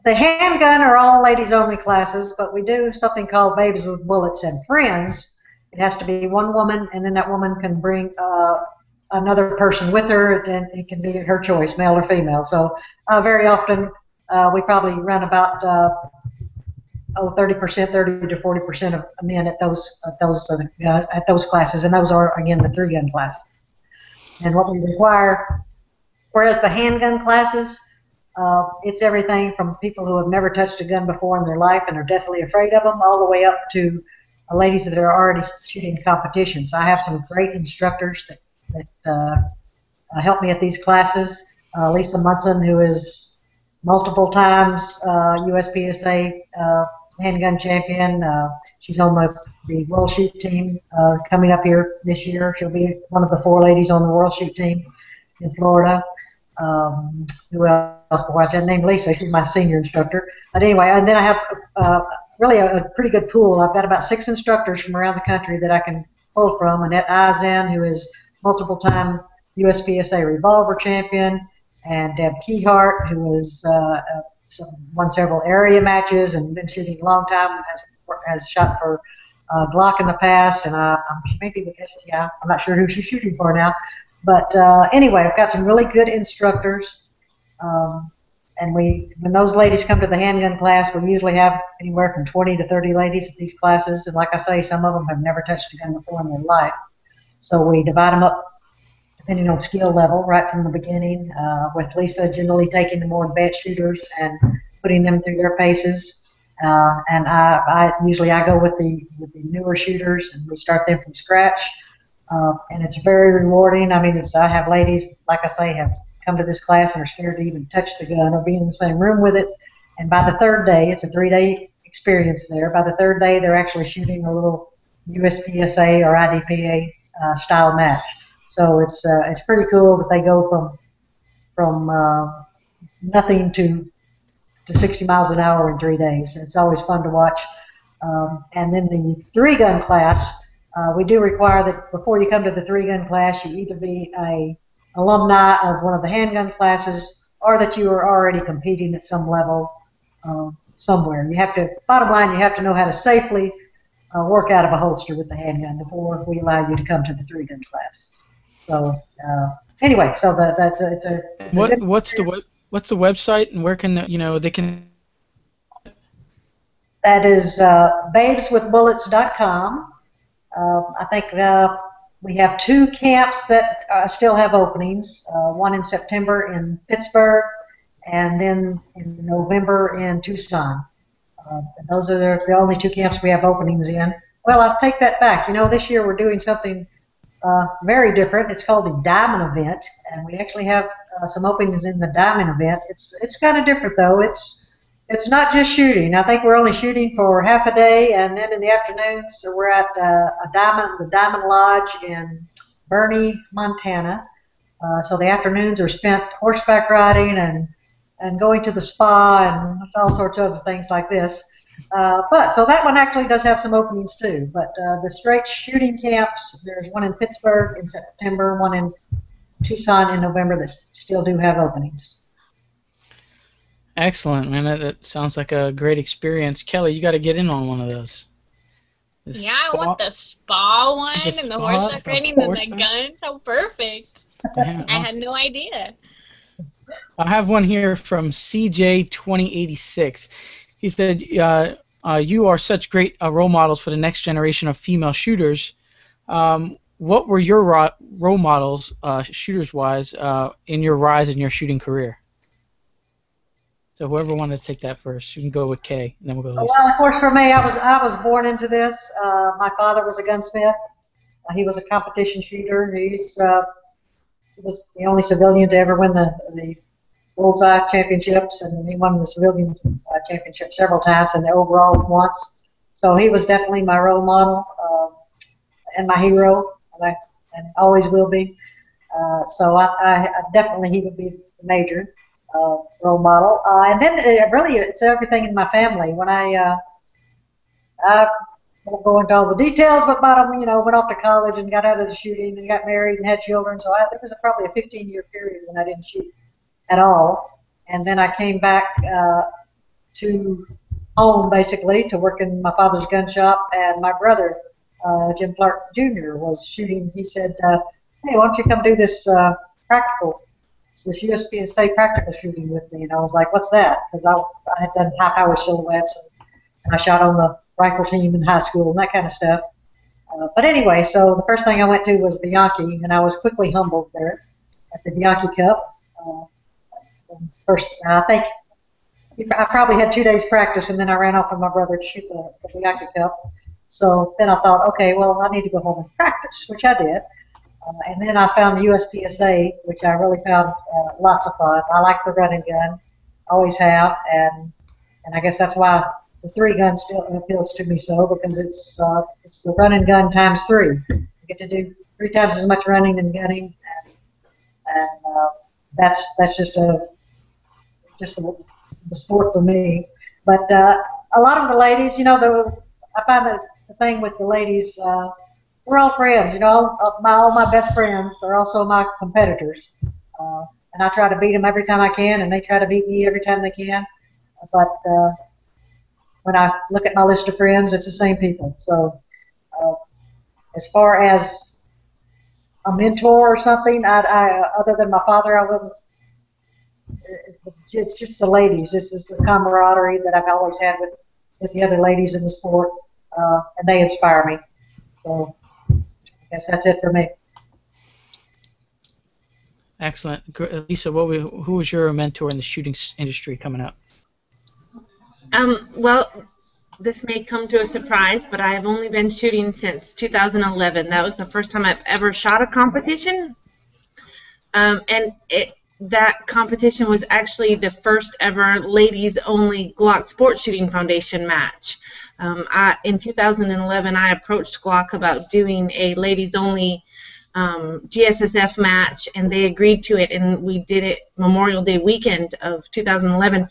The handgun are all ladies only classes, but we do something called Babes with Bullets and Friends. It has to be one woman, and then that woman can bring another person with her, and it can be her choice, male or female. So very often we probably run about 30%, 30 to 40% of men at those classes, and those are again the 3-gun classes. And what we require, whereas the handgun classes, it's everything from people who have never touched a gun before in their life and are deathly afraid of them, all the way up to ladies that are already shooting competitions. I have some great instructors that help me at these classes. Lisa Munson, who is multiple times USPSA handgun champion. She's on the World Shoot team coming up here this year. She'll be one of the 4 ladies on the World Shoot team in Florida. Who else? Boy, I named Lisa. She's my senior instructor. But anyway, and then I have really a pretty good pool. I've got about 6 instructors from around the country that I can pull from. Annette Eisen, who is multiple-time USPSA revolver champion, and Deb Keyhart, who is won several area matches and been shooting a long time, has shot for Glock in the past, and maybe with STI. I'm not sure who she's shooting for now. But anyway, I've got some really good instructors, and when those ladies come to the handgun class, we usually have anywhere from 20 to 30 ladies at these classes, and like I say, some of them have never touched a gun before in their life. So we divide them up depending on skill level right from the beginning, with Lisa generally taking the more advanced shooters and putting them through their paces. And I usually go with the newer shooters, and we start them from scratch. And it's very rewarding. I mean, I have ladies, like I say, have come to this class and are scared to even touch the gun or be in the same room with it. And by the 3rd day, it's a 3-day experience there. By the 3rd day, they're actually shooting a little USPSA or IDPA style match. So it's pretty cool that they go from nothing to 60 miles an hour in 3 days. It's always fun to watch. And then the 3-gun class. We do require that before you come to the 3-gun class, you either be a alumni of one of the handgun classes, or that you are already competing at some level somewhere. Bottom line, you have to know how to safely work out of a holster with the handgun before we allow you to come to the 3-gun class. So anyway, so what's the website, and where can they can? That is babeswithbullets.com. I think we have 2 camps that still have openings, one in September in Pittsburgh, and then in November in Tucson. Those are the only 2 camps we have openings in. Well, I'll take that back. This year we're doing something very different. It's called the Diamond Event, and we actually have some openings in the Diamond Event. It's kind of different, though. It's not just shooting. I think we're only shooting for half a day, and then in the afternoons we're at the Diamond Lodge in Bernie, Montana. So the afternoons are spent horseback riding and going to the spa and all sorts of other things like this. So that one actually does have some openings too. But the straight shooting camps, there's one in Pittsburgh in September, one in Tucson in November that still do have openings. Excellent, man. That sounds like a great experience. Kelly, you got to get in on one of those. I want the spa one and the horseback riding and the guns. How perfect. Yeah, I had no idea. I have one here from CJ2086. He said, you are such great role models for the next generation of female shooters. What were your role models, shooters-wise, in your rise in your shooting career? So whoever wanted to take that first, you can go with Kay, and then we'll go to Lisa. Well, of course, for me, I was born into this. My father was a gunsmith. He was a competition shooter. He was the only civilian to ever win the Bullseye Championships, and he won the civilian championship several times, and the overall once. So he was definitely my role model and my hero, and always will be. So I definitely he would be the major role model. And then really it's everything in my family. When I won't go into all the details, but bottom, went off to college and got out of the shooting and got married and had children. So there was probably a 15-year period when I didn't shoot at all. And then I came back to home, basically, to work in my father's gun shop. And my brother, Jim Clark Jr., was shooting. He said, hey, why don't you come do this practical, this USPSA practical shooting with me? And I was like, what's that? Because I had done high-power silhouettes, and I shot on the rifle team in high school and that kind of stuff. But anyway, so the first thing I went to was Bianchi, and I was quickly humbled there at the Bianchi Cup. First, I think I probably had 2 days practice, and then I ran off with my brother to shoot the Bianchi Cup. So then I thought, okay, well, I need to go home and practice, which I did. And then I found the USPSA, which I really found lots of fun. I like the run and gun, always have, and I guess that's why the 3-gun still appeals to me so, because it's the run and gun times 3. You get to do 3 times as much running and gunning, and that's just the sport for me. But a lot of the ladies, I find that the thing with the ladies, we're all friends. All my best friends are also my competitors, and I try to beat them every time I can, and they try to beat me every time they can. But when I look at my list of friends, it's the same people. So as far as a mentor or something, I other than my father, I wouldn't. It's just the ladies. This is the camaraderie that I've always had with the other ladies in the sport, and they inspire me. So I guess that's it for me. Excellent. Lisa, who was your mentor in the shooting industry coming up? Well, this may come to a surprise, but I have only been shooting since 2011. That was the first time I've ever shot a competition. And that competition was actually the first ever ladies-only Glock Sport Shooting Foundation match. In 2011, I approached Glock about doing a ladies-only GSSF match, and they agreed to it, and we did it Memorial Day weekend of 2011.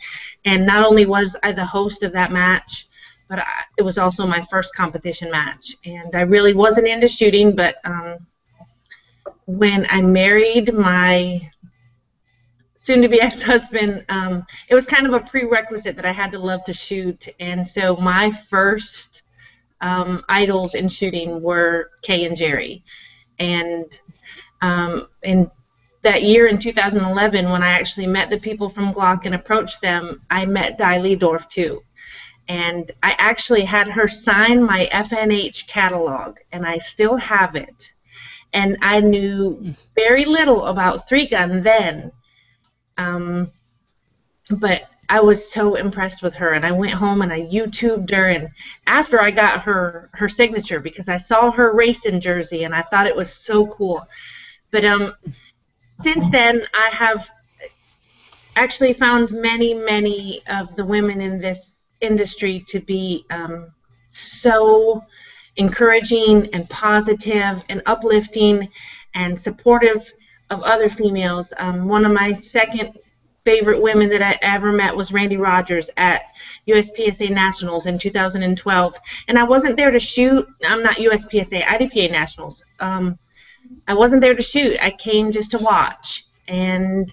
And not only was I the host of that match, but it was also my first competition match. And I really wasn't into shooting, but when I married my soon-to-be ex-husband, it was kind of a prerequisite that I had to love to shoot. And so my first idols in shooting were Kay and Jerry. And in that year in 2011, when I actually met the people from Glock and approached them, I met Di Leedorf too. And I actually had her sign my FNH catalog, and I still have it. And I knew very little about 3-gun then, but I was so impressed with her, and I went home and I YouTubed her, and after I got her signature, because I saw her racing jersey and I thought it was so cool. But since then, I have actually found many of the women in this industry to be so encouraging and positive and uplifting and supportive of other females. One of my second favorite women that I ever met was Randy Rogers at USPSA Nationals in 2012. And I wasn't there to shoot. I'm not USPSA, IDPA Nationals. I wasn't there to shoot. I came just to watch. And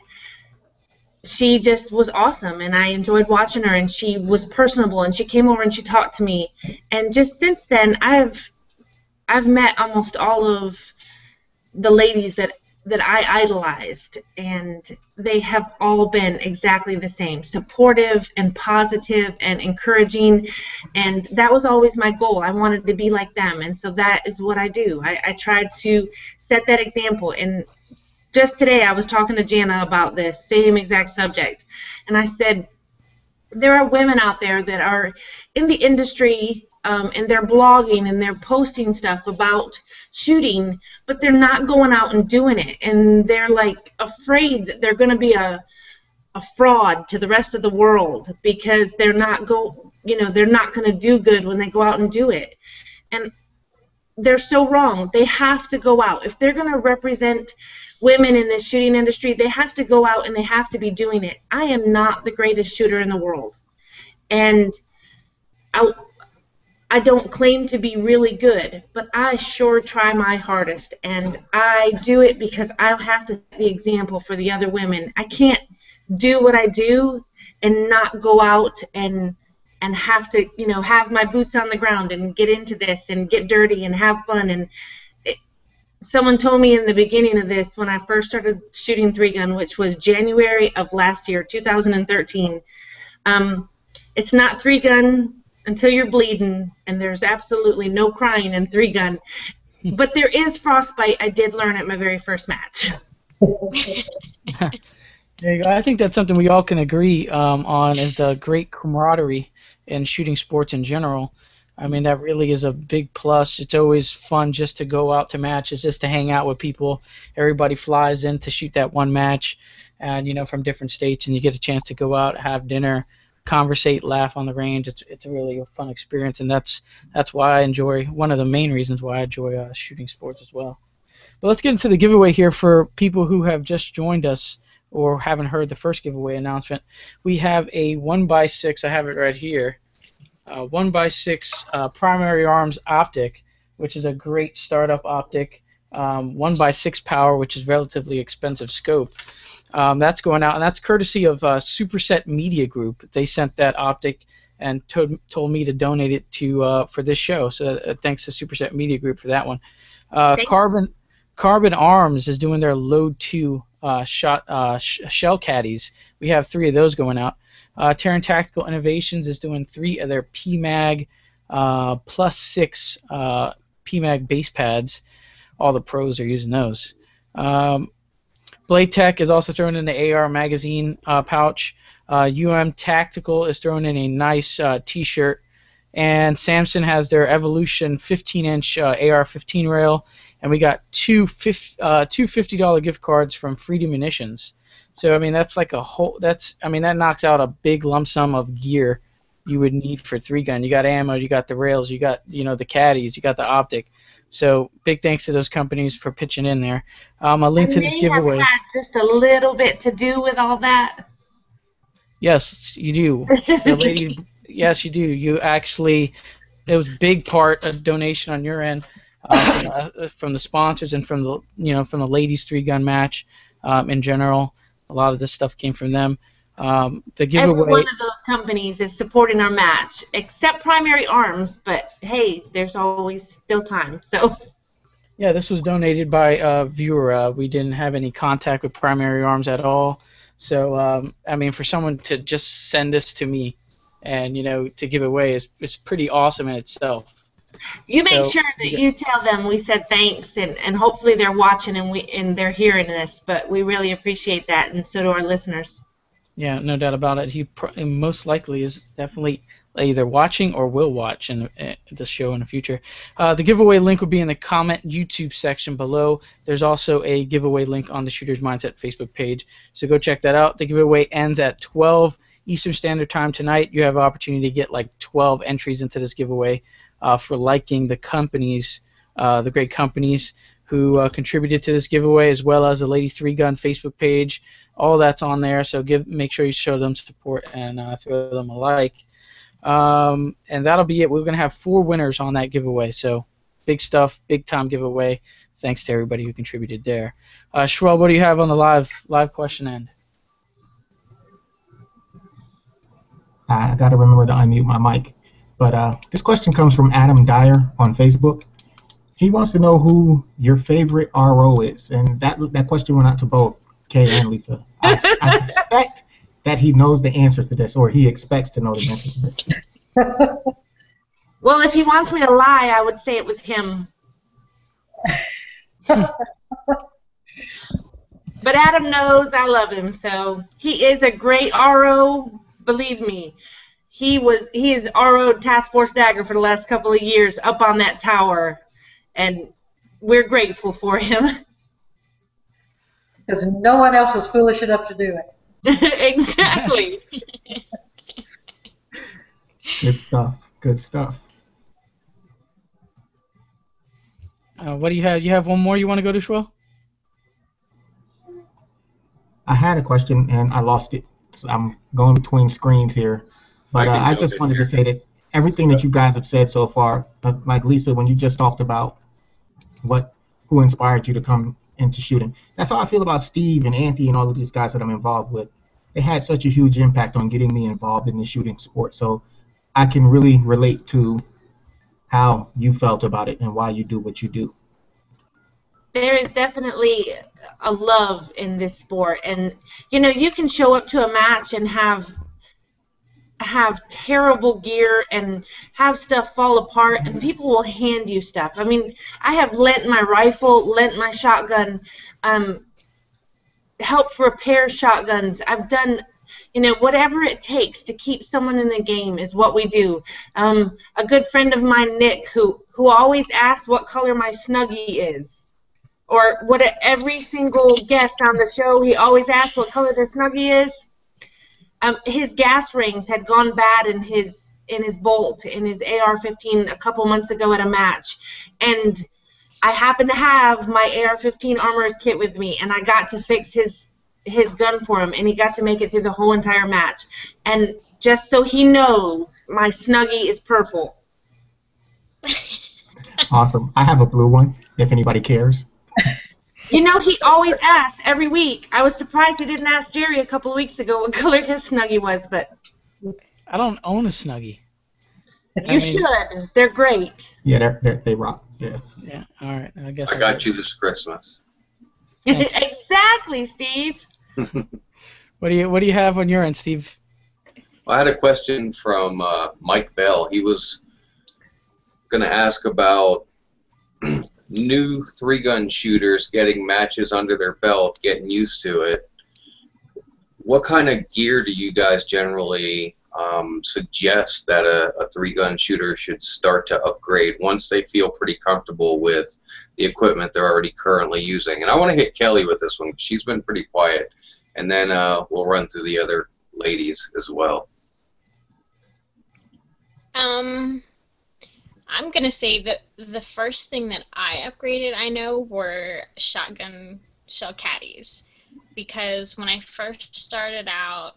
she just was awesome, and I enjoyed watching her, and she was personable, and she came over and she talked to me. And just since then, I've met almost all of the ladies that I idolized, and they have all been exactly the same, supportive and positive and encouraging, and that was always my goal. I wanted to be like them, and so that is what I do. I tried to set that example. And just today I was talking to Jana about this same exact subject, and I said, there are women out there that are in the industry, and they're blogging and they're posting stuff about shooting, but they're not going out and doing it, and they're like afraid that they're going to be a fraud to the rest of the world because they're not they're not going to do good when they go out and do it. And they're so wrong. They have to go out. If they're going to represent women in this shooting industry, they have to go out and they have to be doing it. I am not the greatest shooter in the world, and I don't claim to be really good, but I sure try my hardest, and I do it because I have to set the example for the other women. I can't do what I do and not go out and have to, you know, have my boots on the ground and get into this and get dirty and have fun. And someone told me in the beginning of this, when I first started shooting 3-gun, which was January of last year, 2013, it's not 3-gun until you're bleeding, and there's absolutely no crying in 3-gun. But there is frostbite. I did learn at my very first match. There you go. I think that's something we all can agree on, is the great camaraderie in shooting sports in general. I mean, that really is a big plus. It's always fun just to go out to matches, just to hang out with people. Everybody flies in to shoot that one match, and you know, from different states, and you get a chance to go out, have dinner, conversate, laugh on the range. It's really a fun experience, and that's why I enjoy, one of the main reasons why I enjoy shooting sports as well. But let's get into the giveaway here for people who have just joined us or haven't heard the first giveaway announcement. We have a 1x6, I have it right here, 1x6 primary arms optic, which is a great startup optic, 1x6 power, which is relatively expensive scope. That's going out, and that's courtesy of Superset Media Group. They sent that optic and told me to donate it to for this show. So thanks to Superset Media Group for that one. Carbon Arms is doing their Load 2 shell caddies. We have 3 of those going out. Terran Tactical Innovations is doing 3 of their PMAG +6 PMAG base pads. All the pros are using those. Blade Tech is also throwing in the AR magazine pouch. Tactical is throwing in a nice T-shirt. And Samson has their Evolution 15-inch AR-15 rail. And we got two $50 gift cards from Freedom Munitions. So I mean, that's like a whole. That knocks out a big lump sum of gear you would need for 3-gun. You got ammo, you got the rails, you got the caddies, you got the optic. So big thanks to those companies for pitching in there. A link to this giveaway. Have had just a little bit to do with all that. Yes, you do. The ladies, yes, you do. You actually, it was a big part of donation on your end. From the sponsors and from the ladies 3-gun match in general. A lot of this stuff came from them. The giveaway. Every one of those companies is supporting our match, except Primary Arms. But hey, there's always still time. So. Yeah, this was donated by a viewer. We didn't have any contact with Primary Arms at all. So I mean, for someone to just send this to me, and to give away is pretty awesome in itself. You make sure that you tell them we said thanks, and hopefully they're watching and they're hearing this. But we really appreciate that, and so do our listeners. Yeah, no doubt about it. He most likely is definitely either watching or will watch in the show in the future. The giveaway link will be in the comment YouTube section below. There's also a giveaway link on the Shooter's Mindset Facebook page, so go check that out. The giveaway ends at 12 Eastern Standard Time tonight. You have an opportunity to get like 12 entries into this giveaway. For liking the companies, the great companies who contributed to this giveaway, as well as the Lady 3-Gun Facebook page. All that's on there, so make sure you show them support and throw them a like. And that'll be it. We're going to have 4 winners on that giveaway, so big stuff, big time giveaway. Thanks to everybody who contributed there. Schwell, what do you have on the live question end? I got to remember to unmute my mic. But this question comes from Adam Dyer on Facebook. He wants to know who your favorite RO is, and that question went out to both Kay and Lisa. I suspect that he knows the answer to this, or he expects to know the answer to this. Well, if he wants me to lie, I would say it was him. But Adam knows I love him, so he is a great RO, believe me. He is RO'd Task Force Dagger for the last couple of years up on that tower, and we're grateful for him. Because no one else was foolish enough to do it. Exactly. Good stuff. Good stuff. What do you have? You have one more you want to go to, Schwell? I had a question and I lost it. So I'm going between screens here. But I just wanted to say that everything that you guys have said so far, like Lisa, when you just talked about who inspired you to come into shooting, that's how I feel about Steve and Anthony and all of these guys that I'm involved with. They had such a huge impact on getting me involved in the shooting sport. So I can really relate to how you felt about it and why you do what you do. There is definitely a love in this sport, and you can show up to a match and have terrible gear and have stuff fall apart, and people will hand you stuff. I mean, I have lent my rifle, lent my shotgun, helped repair shotguns. I've done whatever it takes to keep someone in the game is what we do. A good friend of mine, Nick, who always asks what color my Snuggie is, or every single guest on the show, he always asks what color their Snuggie is. His gas rings had gone bad in his bolt in his AR-15 a couple months ago at a match, and I happened to have my AR-15 armorer's kit with me, and I got to fix his gun for him, and he got to make it through the whole entire match. And just so he knows, my Snuggie is purple. Awesome. I have a blue one, if anybody cares. He always asks every week. I was surprised he didn't ask Jerry a couple of weeks ago what color his Snuggie was, but I don't own a Snuggie. you should. They're great. Yeah, they rock. Yeah. Yeah. All right. I guess I got you this Christmas. Exactly, Steve. What do you have on your end, Steve? I had a question from Mike Bell. He was going to ask about new three-gun shooters getting matches under their belt, getting used to it. What kind of gear do you guys generally suggest that a three-gun shooter should start to upgrade once they feel pretty comfortable with the equipment they're already currently using? And I want to hit Kelly with this one. She's been pretty quiet. And then we'll run through the other ladies as well. I'm going to say that the first thing that I upgraded, I know, were shotgun shell caddies. Because when I first started out,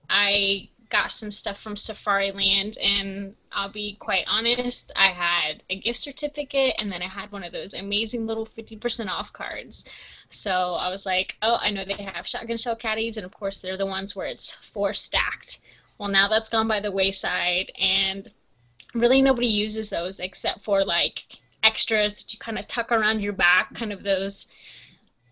I got some stuff from Safariland, and I'll be quite honest, I had a gift certificate, and then I had one of those amazing little 50% off cards. So I was like, oh, I know they have shotgun shell caddies, and of course they're the ones where it's 4 stacked. Well, now that's gone by the wayside, and really nobody uses those except for like extras that you kind of tuck around your back, kind of those,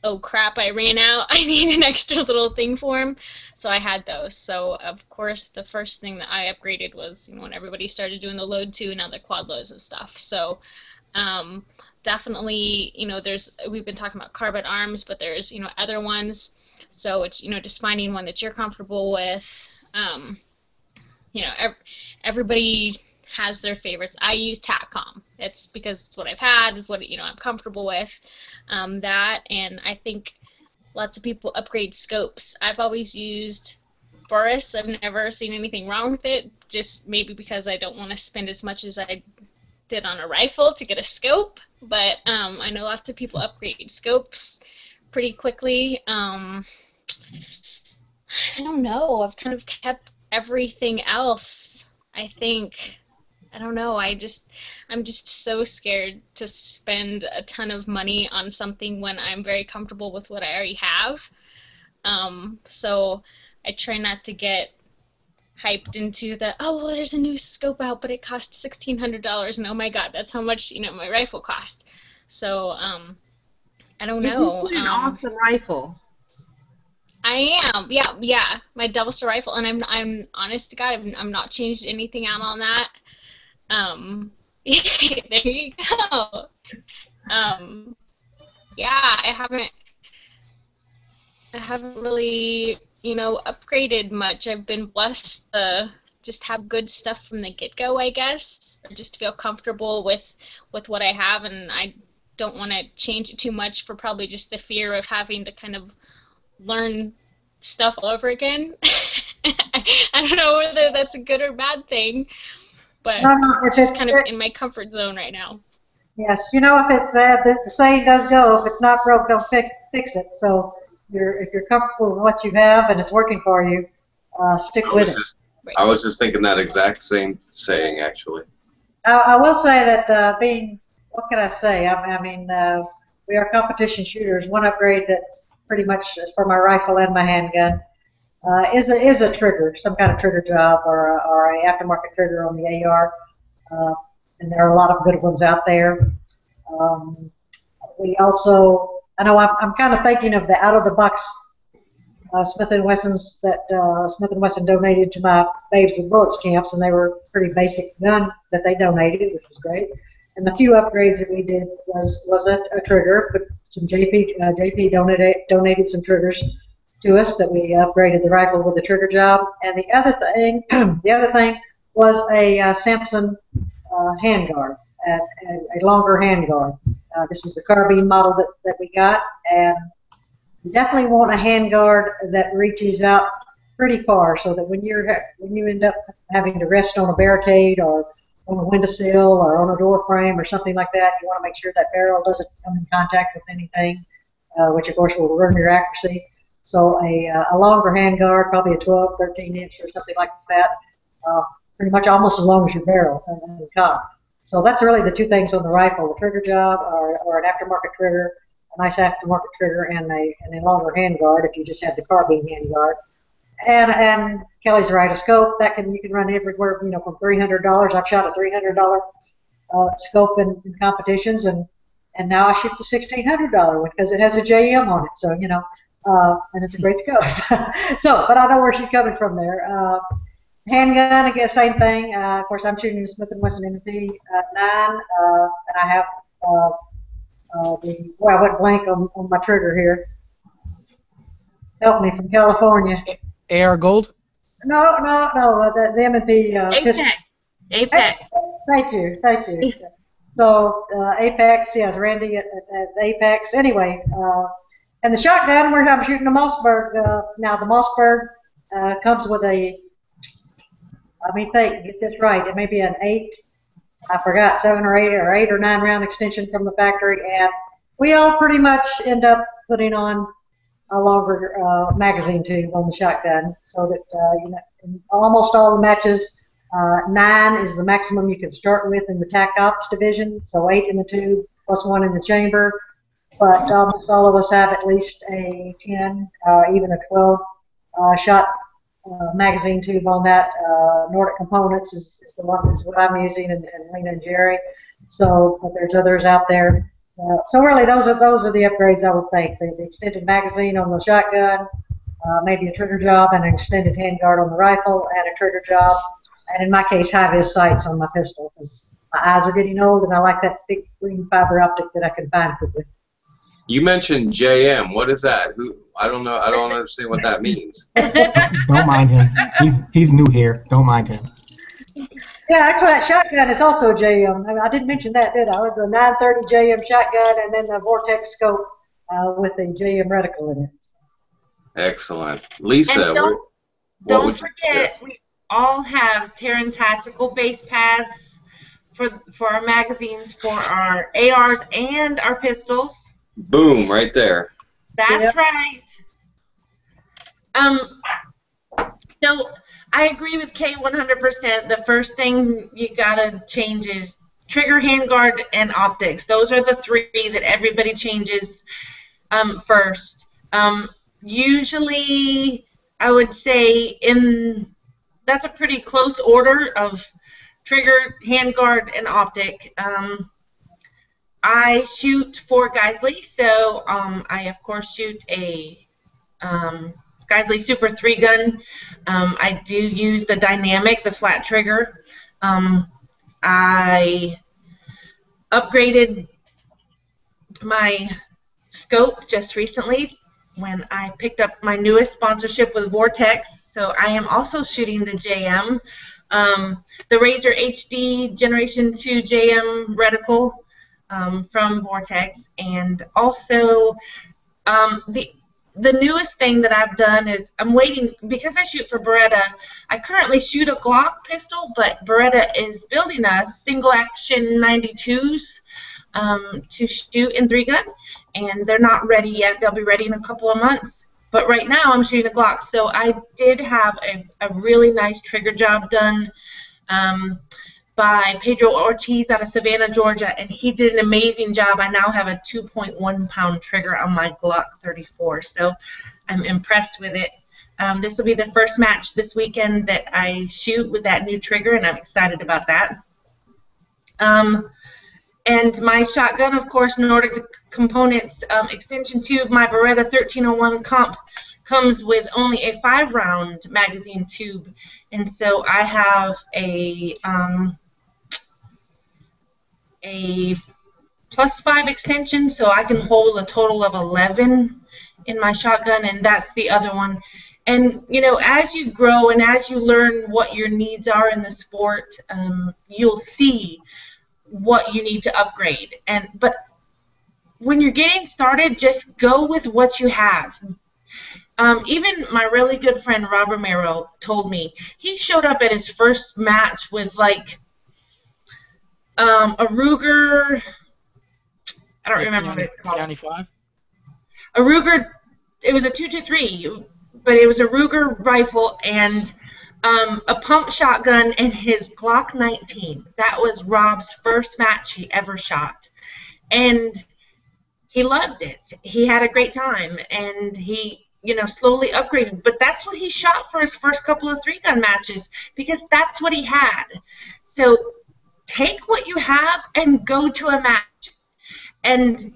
oh crap, I ran out, I need an extra little thing for them. So I had those. So of course the first thing that I upgraded was when everybody started doing the load 2 and now the quad loads and stuff. So definitely, we've been talking about carbide arms, but there's other ones. So it's just finding one that you're comfortable with. Everybody has their favorites. I use TACCOM. It's because it's what I've had, what I'm comfortable with. That, and I think lots of people upgrade scopes. I've always used Boris. I've never seen anything wrong with it, just maybe because I don't want to spend as much as I did on a rifle to get a scope, but I know lots of people upgrade scopes pretty quickly. I don't know. I've kind of kept everything else, I think. I don't know. I'm just so scared to spend a ton of money on something when I'm very comfortable with what I already have. So I try not to get hyped into the, oh, well, there's a new scope out, but it costs $1,600, and oh my God, that's how much my rifle cost. So I don't know. It's an awesome rifle. I am, yeah, my double star rifle, and I'm honest to God, I'm not changed anything out on that. There you go. Yeah, I haven't really, upgraded much. I've been blessed to just have good stuff from the get-go, I guess, or just feel comfortable with what I have, and I don't want to change it too much for probably just the fear of having to kind of learn stuff all over again. I don't know whether that's a good or bad thing, but it's just kind of in my comfort zone right now. Yes, if it's the saying does go, if it's not broke, don't fix it. So if you're comfortable with what you have and it's working for you, stick with it. great. I was just thinking that exact same saying, actually. I will say that what can I say? I mean, we are competition shooters. One upgrade that pretty much is for my rifle and my handgun is a trigger, some kind of trigger job or a aftermarket trigger on the AR. And there are a lot of good ones out there. We also, I know I'm kind of thinking of the out-of-the-box Smith & Wessons that Smith & Wesson donated to my Babes with Bullets camps, and they were pretty basic gun that they donated, which was great. And the few upgrades that we did was a trigger, but some JP donated some triggers to us that we upgraded the rifle with the trigger job. And the other thing was a Samson handguard, a longer handguard. This was the carbine model that we got, and you definitely want a handguard that reaches out pretty far, so that when you end up having to rest on a barricade or on a windowsill or on a door frame or something like that, you want to make sure that barrel doesn't come in contact with anything, which of course will ruin your accuracy. So a longer handguard, probably a 12, 13 inch or something like that, pretty much almost as long as your barrel and the cock. So that's really the two things on the rifle: the trigger job or an aftermarket trigger, a nice aftermarket trigger, and a longer handguard if you just have the carbine handguard. And Kelly's right, a scope you can run everywhere, from $300. I've shot a $300 scope in competitions, and now I shoot the $1,600 one because it has a JM on it. So and it's a great scope. But I know where she's coming from there. Handgun, I guess same thing. Of course, I'm shooting the Smith & Wesson MP 9, and I have I went blank on my trigger here. Help me, from California. AR Gold? No, the M&P pistol. Apex. Thank you. So Apex, yes, Randy at Apex. Anyway, and the shotgun, I'm shooting a Mossberg. Now the Mossberg comes with get this right. It may be an 8. I forgot, 7 or 8 or 8 or 9 round extension from the factory, and we all pretty much end up putting on a longer magazine tube on the shotgun, so that in almost all the matches, 9 is the maximum you can start with in the TAC Ops division, so 8 in the tube plus 1 in the chamber, but almost all of us have at least a 10, even a 12 shot magazine tube on that. Nordic Components is what I'm using, and Lena and Jerry. So, but there's others out there. So really, those are the upgrades I would think. The extended magazine on the shotgun, maybe a trigger job, and an extended handguard on the rifle, and a trigger job, and in my case, high-vis sights on my pistol, because my eyes are getting old, and I like that big green fiber optic that I can find quickly. You mentioned JM. What is that? I don't know. I don't understand what that means. Don't mind him. He's new here. Don't mind him. Yeah, actually, that shotgun is also a JM. I didn't mention that, did I? It was a 930 JM shotgun, and then the Vortex scope with the JM reticle in it. Excellent, Lisa. And don't forget, we all have Terran Tactical base pads for our magazines, for our ARs and our pistols. Boom, right there. That's right. So I agree with Kay 100%. The first thing you gotta change is trigger, handguard, and optics. Those are the 3 that everybody changes first. Usually, I would say that's a pretty close order of trigger, handguard, and optic. I shoot for Geisley, so I of course shoot a Geisley Super 3 gun. I do use the dynamic, the flat trigger. I upgraded my scope just recently when I picked up my newest sponsorship with Vortex, so I am also shooting the JM. The Razor HD Generation 2 JM reticle from Vortex, and also the newest thing that I've done is I'm waiting, because I shoot for Beretta. I currently shoot a Glock pistol, but Beretta is building us single action 92s to shoot in 3-gun, and they're not ready yet. They'll be ready in a couple of months, But right now I'm shooting a Glock. So I did have a really nice trigger job done by Pedro Ortiz out of Savannah, Georgia, and he did an amazing job. I now have a 2.1 pound trigger on my Glock 34, so I'm impressed with it. This will be the first match this weekend that I shoot with that new trigger, and I'm excited about that. And my shotgun, of course, Nordic Components extension tube, my Beretta 1301 comp comes with only a 5-round magazine tube, and so I have a +5 extension, so I can hold a total of 11 in my shotgun, and that's the other one. And you know, as you grow and as you learn what your needs are in the sport, you'll see what you need to upgrade. But when you're getting started, just go with what you have. Even my really good friend Rob Romero told me he showed up at his first match with like a Ruger, I don't remember what it's called. 95? A Ruger, it was a 223, but it was a Ruger rifle and a pump shotgun and his Glock 19. That was Rob's first match he ever shot. And he loved it. He had a great time, and he, you know, slowly upgraded. But that's what he shot for his first couple of 3-gun matches because that's what he had. So take what you have and go to a match. And,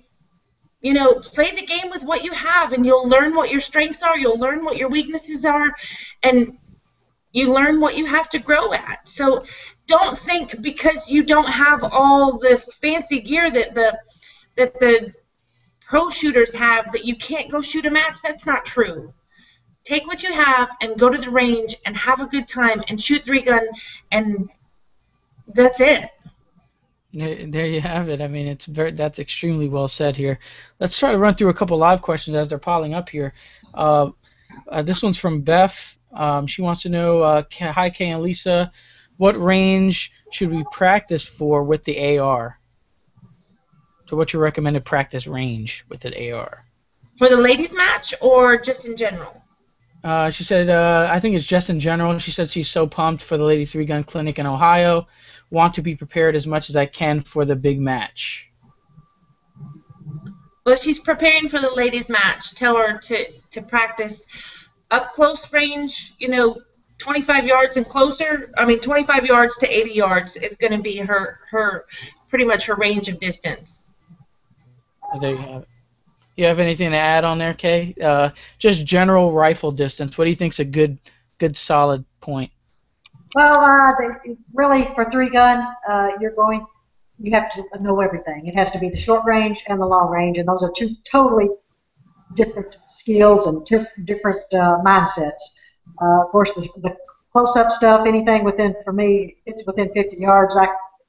you know, play the game with what you have, and you'll learn what your strengths are, you'll learn what your weaknesses are, and you learn what you have to grow at. So don't think because you don't have all this fancy gear that the pro shooters have that you can't go shoot a match. That's not true. Take what you have and go to the range and have a good time and shoot 3-gun, and that's it. There you have it. I mean, that's extremely well said here. Let's try to run through a couple live questions as they're piling up here. This one's from Beth. She wants to know, hi Kay and Lisa, what range should we practice for with the AR? So what's your recommended practice range with the AR? For the ladies match or just in general? She said, I think it's just in general. She said she's so pumped for the Lady 3-Gun Clinic in Ohio. Want to be prepared as much as I can for the big match. Well, she's preparing for the ladies match. Tell her to practice up close range, you know, 25 yards and closer. I mean, 25 yards to 80 yards is going to be her pretty much her range of distance. There you have it. You have anything to add on there, Kay? Just general rifle distance. What do you think's a good solid point? Well, really for 3-gun, you have to know everything. It has to be the short range and the long range, and those are two totally different skills and different mindsets. Of course, the close-up stuff, anything within, for me, it's within 50 yards.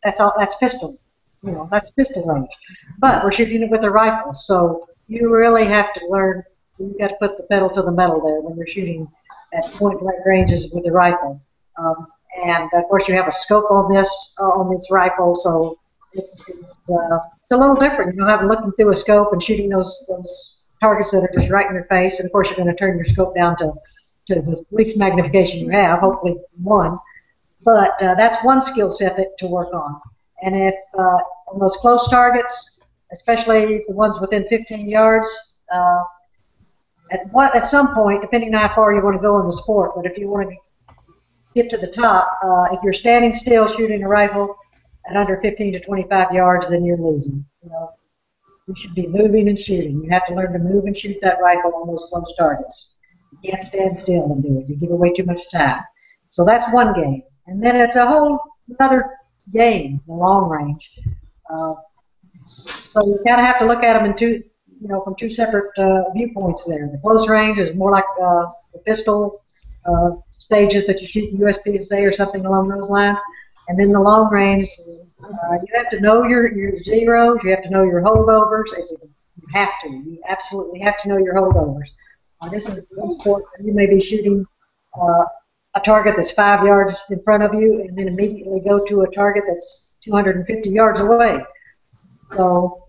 That's pistol. You know, that's pistol range. But we're shooting it with a rifle, so you really have to learn. You got to put the pedal to the metal there when you're shooting at point-blank ranges with the rifle. And of course, you have a scope on this rifle, so it's a little different. You know, having looking through a scope and shooting those targets that are just right in your face. And of course, you're going to turn your scope down to the least magnification you have, hopefully 1. But that's one skill set to work on. And if on those close targets, especially the ones within 15 yards, at some point, depending on how far you want to go in the sport, but if you want to get to the top, if you're standing still shooting a rifle at under 15 to 25 yards, then you're losing. You know, you should be moving and shooting. You have to learn to move and shoot that rifle on those close targets. You can't stand still and do it. You give away too much time. So that's one game. And then it's a whole other game, the long range. So you kind of have to look at them from two separate viewpoints there. The close range is more like the pistol stages that you shoot in USPSA or something along those lines. And then the long range, you have to know your zeros, you have to know your holdovers. You absolutely have to know your holdovers. This is one sport where you may be shooting a target that's 5 yards in front of you and then immediately go to a target that's 250 yards away. So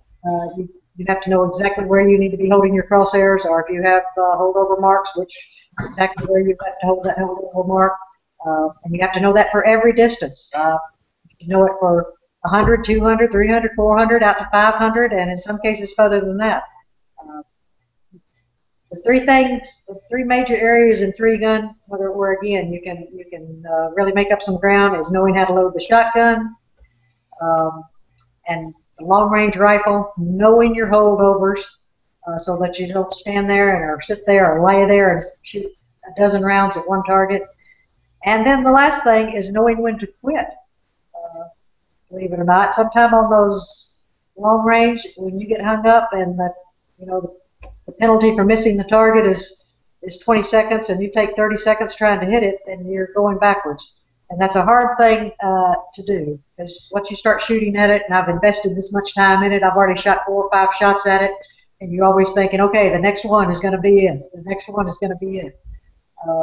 you have to know exactly where you need to be holding your crosshairs, or if you have holdover marks, which exactly where you have to hold that holdover mark. And you have to know that for every distance. You know it for 100, 200, 300, 400, out to 500, and in some cases further than that. The three major areas in three-gun, where again you can really make up some ground, is knowing how to load the shotgun, and the long-range rifle, knowing your holdovers, so that you don't stand there or sit there or lay there and shoot a dozen rounds at one target. And then the last thing is knowing when to quit. Believe it or not, sometime on those long range, when you get hung up and the penalty for missing the target is 20 seconds, and you take 30 seconds trying to hit it, and you're going backwards. And that's a hard thing to do, because once you start shooting at it, and I've invested this much time in it, I've already shot 4 or 5 shots at it, and you're always thinking, okay, the next one is going to be it. The next one is going to be it.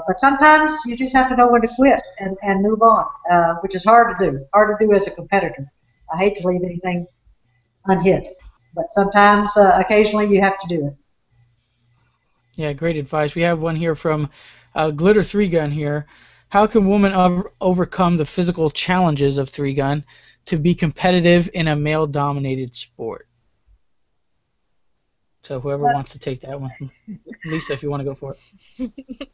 But sometimes you just have to know when to quit and move on, which is hard to do as a competitor. I hate to leave anything unhit, but sometimes, occasionally, you have to do it. Yeah, great advice. We have one here from Glitter 3-Gun here. How can women overcome the physical challenges of 3-gun to be competitive in a male-dominated sport? So whoever wants to take that one. Lisa, if you want to go for it.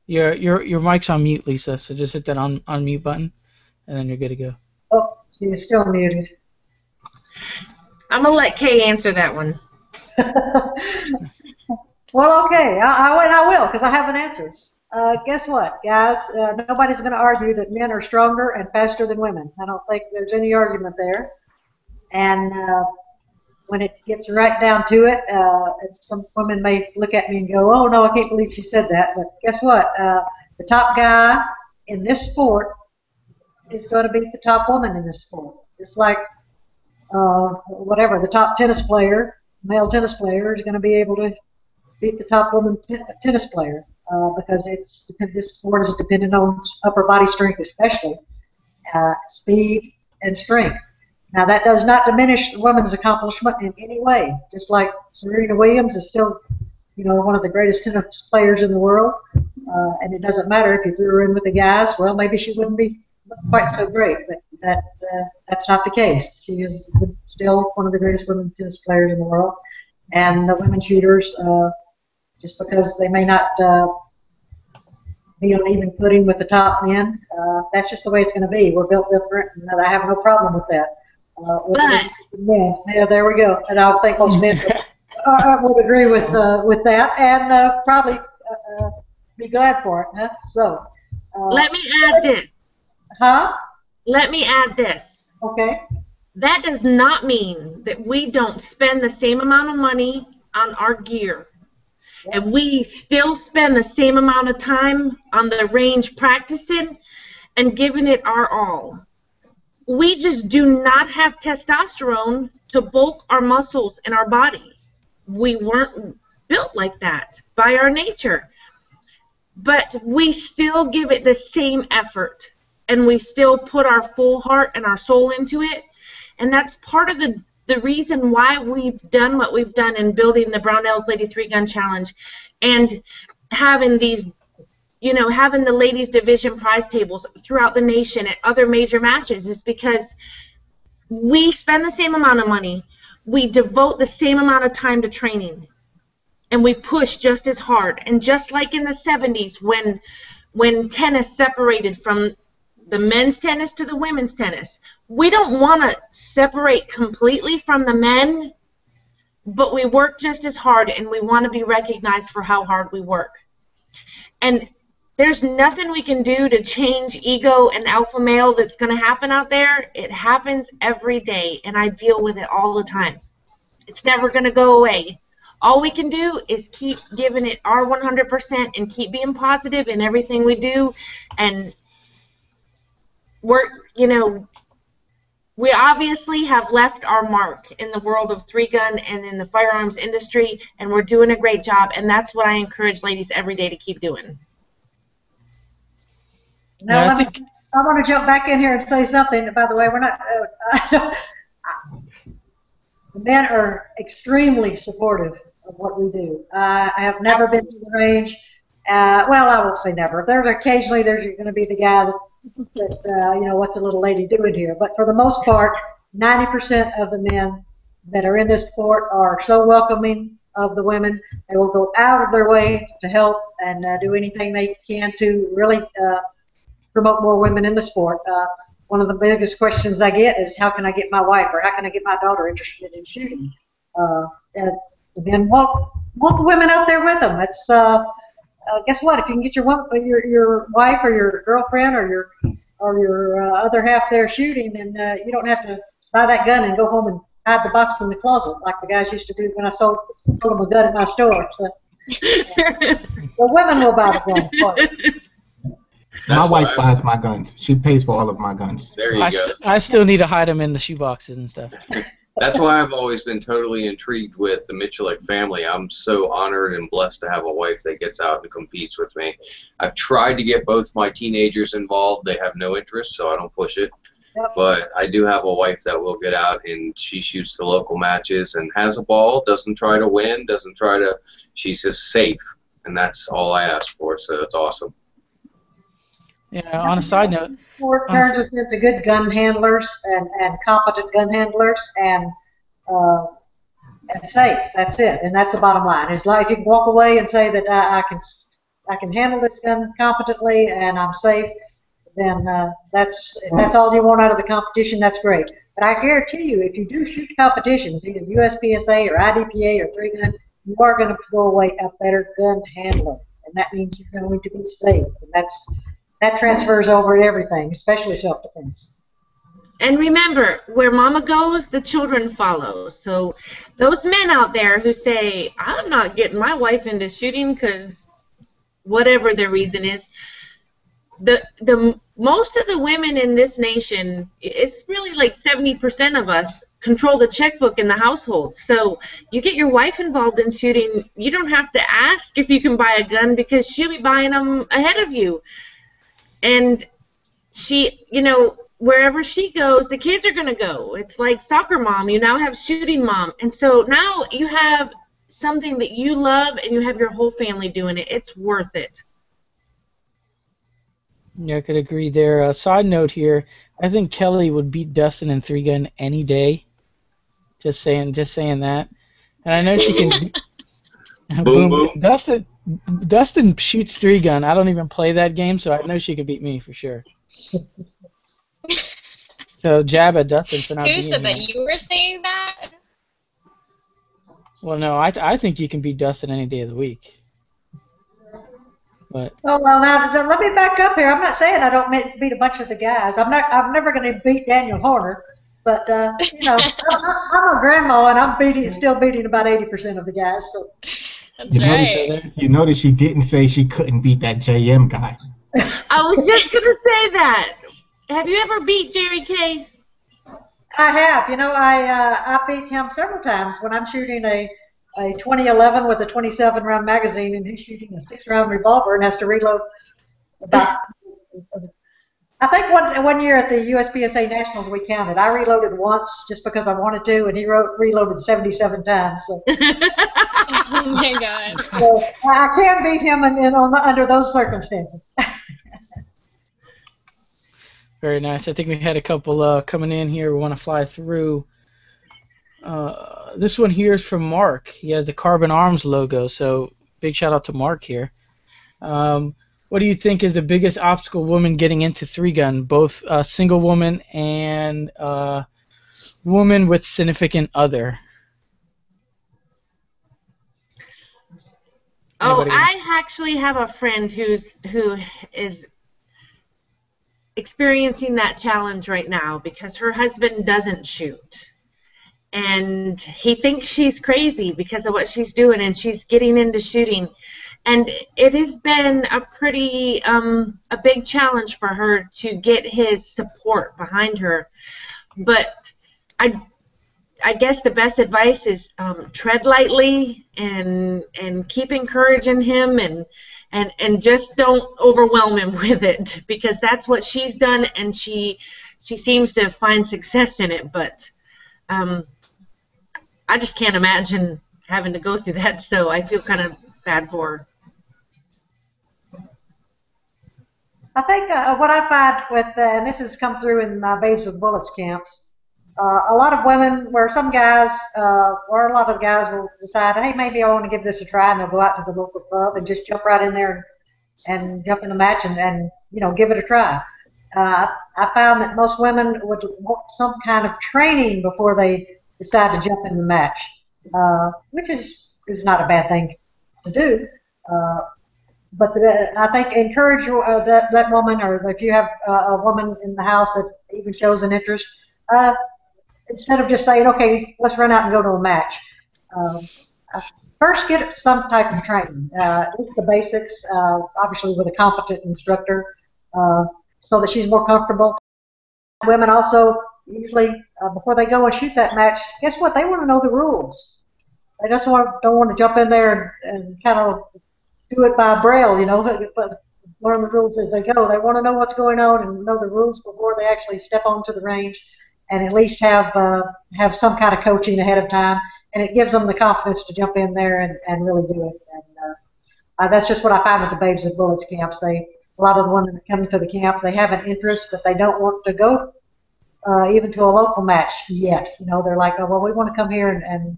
Your mic's on mute, Lisa, so just hit that unmute button, and then you're good to go. Oh, she's still muted. I'm going to let Kay answer that one. Well, okay, I will, because I have an answer. Guess what, guys? Nobody's going to argue that men are stronger and faster than women. I don't think there's any argument there. And when it gets right down to it, some women may look at me and go, oh, no, I can't believe she said that. But guess what? The top guy in this sport is going to beat the top woman in this sport. It's like, the top tennis player, male tennis player, is going to be able to beat the top woman tennis player, because this sport is dependent on upper body strength, especially speed and strength. Now, that does not diminish the woman's accomplishment in any way. Just like Serena Williams is still, one of the greatest tennis players in the world, and it doesn't matter if you threw her in with the guys. Well, maybe she wouldn't be quite so great, but that's not the case. She is still one of the greatest women tennis players in the world, and the women shooters, just because they may not be on even footing with the top men, that's just the way it's going to be. We're built different, and I have no problem with that. Yeah, there we go. And I think most men would agree with that, and probably be glad for it. Huh? So let me add this. Huh? Let me add this. Okay. That does not mean that we don't spend the same amount of money on our gear. And we still spend the same amount of time on the range practicing and giving it our all. We just do not have testosterone to bulk our muscles in our body. We weren't built like that by our nature. But we still give it the same effort, and we still put our full heart and our soul into it. And that's part of the reason why we've done what we've done in building the Brownells Lady 3-Gun Challenge and having these, having the ladies division prize tables throughout the nation at other major matches, is because we spend the same amount of money, we devote the same amount of time to training, and we push just as hard. And just like in the 70s when tennis separated from the men's tennis to the women's tennis, we don't want to separate completely from the men, but we work just as hard, and we want to be recognized for how hard we work. And there's nothing we can do to change ego and alpha male that's going to happen out there. It happens every day, and I deal with it all the time. It's never going to go away. All we can do is keep giving it our 100% and keep being positive in everything we do. And we obviously have left our mark in the world of 3-gun and in the firearms industry, and we're doing a great job, and that's what I encourage ladies every day to keep doing. Now, I want to jump back in here and say something. By the way, we're not. The men are extremely supportive of what we do. I have never been to the range. Well, I won't say never. There's occasionally going to be the guy that you know, what's a little lady doing here? But for the most part, 90% of the men that are in this sport are so welcoming of the women. They will go out of their way to help and do anything they can to really promote more women in the sport. One of the biggest questions I get is, how can I get my wife or how can I get my daughter interested in shooting? And then want the women out there with them. It's guess what? If you can get your wife or your girlfriend or your other half there shooting, then you don't have to buy that gun and go home and hide the box in the closet like the guys used to do when I sold them a gun at my store. So, the women will buy the guns for you. My wife buys my guns. She pays for all of my guns. There you go. I still need to hide them in the shoe boxes and stuff. That's why I've always been totally intrigued with the Miculek family. I'm so honored and blessed to have a wife that gets out and competes with me. I've tried to get both my teenagers involved. They have no interest, so I don't push it. But I do have a wife that will get out, and she shoots the local matches and has a ball, doesn't try to win, she's just safe. And that's all I ask for, so it's awesome. Yeah, on a side note, sport turns us into good gun handlers and competent gun handlers and safe. That's it, and that's the bottom line. It's like if you can walk away and say that I can handle this gun competently and I'm safe, then if that's all you want out of the competition. That's great. But I guarantee you, if you do shoot competitions, either USPSA or IDPA or 3-gun, you are going to go away a better gun handler, and that means you're going to be safe. And that transfers over to everything, especially self-defense. And remember, where mama goes, the children follow. So those men out there who say, I'm not getting my wife into shooting because whatever the reason is, the most of the women in this nation, it's really like 70% of us, control the checkbook in the household. So you get your wife involved in shooting, you don't have to ask if you can buy a gun because she'll be buying them ahead of you. And she, you know, wherever she goes, the kids are going to go. It's like soccer mom. You now have shooting mom. And so now you have something that you love and you have your whole family doing it. It's worth it. Yeah, I could agree there. Side note here, I think Kelly would beat Dustin in 3-gun any day. Just saying that. And I know she can. Boom, boom. Dustin shoots 3-gun. I don't even play that game, so I know she could beat me for sure. So jab at Dustin for not being Who said here. that? You were saying that? Well, no, I think you can beat Dustin any day of the week. But Oh well, now let me back up here. I'm not saying I don't beat a bunch of the guys. I'm never going to beat Daniel Horner, but you know, I'm a grandma and I'm still beating about 80% of the guys. So. That's right. You notice she didn't say she couldn't beat that JM guy. I was just going to say that. Have you ever beat Jerry K? I have. You know, I beat him several times when I'm shooting a 2011 with a 27-round magazine, and he's shooting a 6-round revolver and has to reload about. I think one year at the USPSA Nationals we counted. I reloaded once just because I wanted to, and he reloaded 77 times. So. Oh my God. So I can beat him under those circumstances. very nice. I think we had a couple coming in here we want to fly through. This one here is from Mark. He has the Carbon Arms logo, so big shout out to Mark here. What do you think is the biggest obstacle women getting into 3-gun, both single woman and woman with significant other? Anybody? I actually have a friend who is experiencing that challenge right now because her husband doesn't shoot. And he thinks she's crazy because of what she's doing, and she's getting into shooting. And it has been a pretty a big challenge for her to get his support behind her. But I guess the best advice is tread lightly and keep encouraging him and just don't overwhelm him with it, because that's what she's done, and she seems to find success in it. But I just can't imagine having to go through that, so I feel kind of bad for her. I think what I find with, and this has come through in my Babes with Bullets camps, a lot of women, where some guys, or a lot of guys will decide, hey, maybe I want to give this a try, and they'll go out to the local club and just jump right in there and jump in the match and give it a try. I found that most women would want some kind of training before they decide to jump in the match, which is not a bad thing to do. But I think encourage that woman, or if you have a woman in the house that even shows an interest, instead of just saying, okay, let's run out and go to a match, first get some type of training. It's the basics, obviously with a competent instructor, so that she's more comfortable. Women also usually, before they go and shoot that match, guess what? They want to know the rules. They just don't want to jump in there and kind of do it by braille, but learn the rules as they go. They want to know what's going on and know the rules before they actually step onto the range, and at least have some kind of coaching ahead of time, and it gives them the confidence to jump in there and really do it. And that's just what I find with the Babes of Bullets camps. A lot of the women that come to the camp, they have an interest, but they don't want to go even to a local match yet. They're like, oh, well, we want to come here and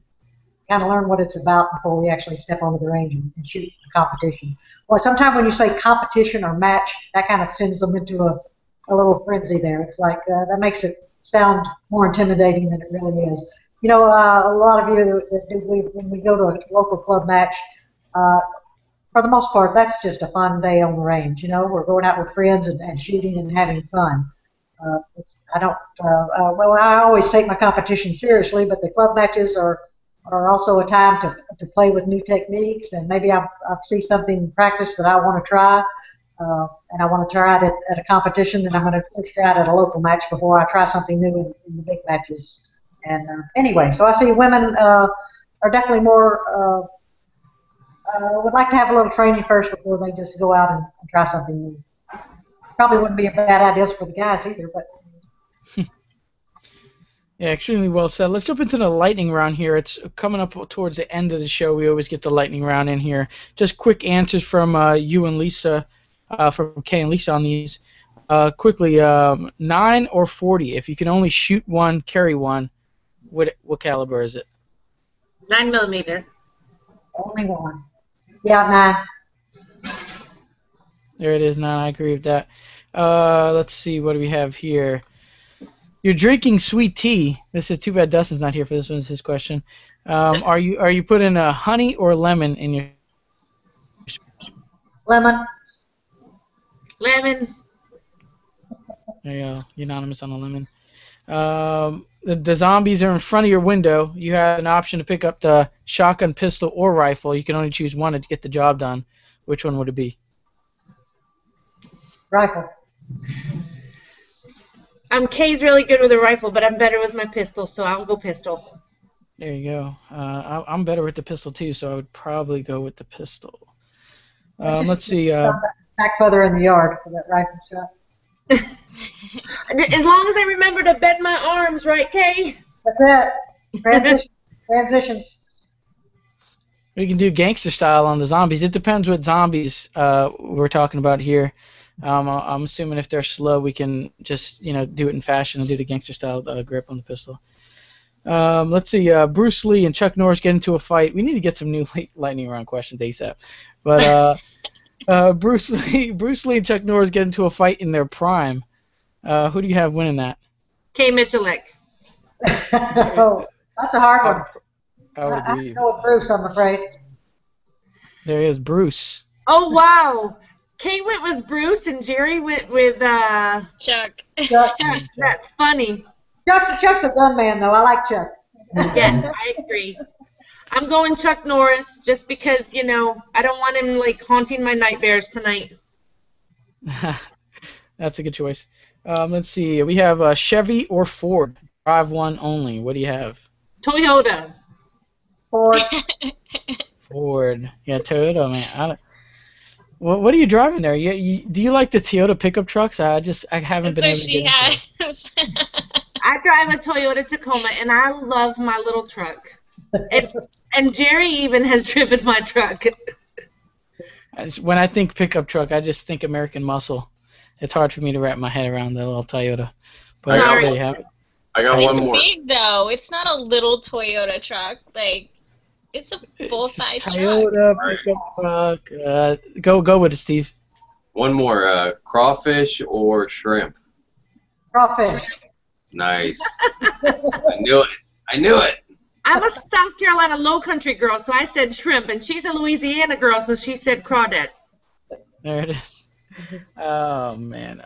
kind of learn what it's about before we actually step onto the range and shoot the competition. Well, sometimes when you say competition or match, that kind of sends them into a little frenzy there. It's like, that makes it sound more intimidating than it really is. A lot of you, when we go to a local club match, for the most part, that's just a fun day on the range. We're going out with friends and shooting and having fun. I always take my competition seriously, but the club matches are also a time to play with new techniques, and maybe I see something in practice that I want to try, and I want to try it at a competition, and I'm going to try it at a local match before I try something new in the big matches. And anyway, so I see women are definitely more would like to have a little training first before they just go out and try something new. Probably wouldn't be a bad idea for the guys either, but. Yeah, extremely well said. Let's jump into the lightning round here. It's coming up towards the end of the show. We always get the lightning round in here. Just quick answers from you and Lisa, from Kay and Lisa on these. Quickly, 9 or 40. If you can only shoot one, carry one, what caliber is it? 9mm. Only one. Yeah, 9. There it is, 9. I agree with that. Let's see, what do we have here? You're drinking sweet tea. This is too bad Dustin's not here for this one. This is his question. Are you putting honey or lemon in your? Lemon. Lemon. There you go. Unanimous on the lemon. The zombies are in front of your window. You have an option to pick up the shotgun, pistol, or rifle. You can only choose one to get the job done. Which one would it be? Rifle. Kay's really good with a rifle, but I'm better with my pistol, so I'll go pistol. There you go. I'm better with the pistol too, so I would probably go with the pistol. Let's see. Back further in the yard for that rifle shot. As long as I remember to bend my arms, right, Kay? That's it. Transitions. We can do gangster style on the zombies. It depends what zombies we're talking about here. I'm assuming if they're slow, we can just do it in fashion and do the gangster style grip on the pistol. Let's see. Bruce Lee and Chuck Norris get into a fight. We need to get some new lightning round questions ASAP. But Bruce Lee and Chuck Norris get into a fight in their prime. Who do you have winning that? Kay Miculek. Oh, that's a hard one. I would agree. I go with Bruce, I'm afraid. There is Bruce. Oh wow. Kay went with Bruce and Jerry went with Chuck. Chuck. That's funny. Chuck's a gun man, though. I like Chuck. Yeah, I agree. I'm going Chuck Norris just because, I don't want him haunting my nightmares tonight. That's a good choice. Let's see. We have Chevy or Ford. Drive one only. What do you have? Toyota. Ford. Ford. Yeah, Toyota, man. What are you driving there? Do you like the Toyota pickup trucks? I haven't been able to get into those. I drive a Toyota Tacoma, and I love my little truck. And Jerry even has driven my truck. When I think pickup truck, I just think American Muscle. It's hard for me to wrap my head around the little Toyota. But Sorry. there you have it. I got It's one more. big though. It's not a little Toyota truck. Like, it's a full-size truck. Toyota pickup truck. Go with it, Steve. One more. Crawfish or shrimp? Crawfish. Nice. I knew it. I knew it. I'm a South Carolina low country girl, so I said shrimp, and she's a Louisiana girl, so she said crawdad. There it is. Oh man.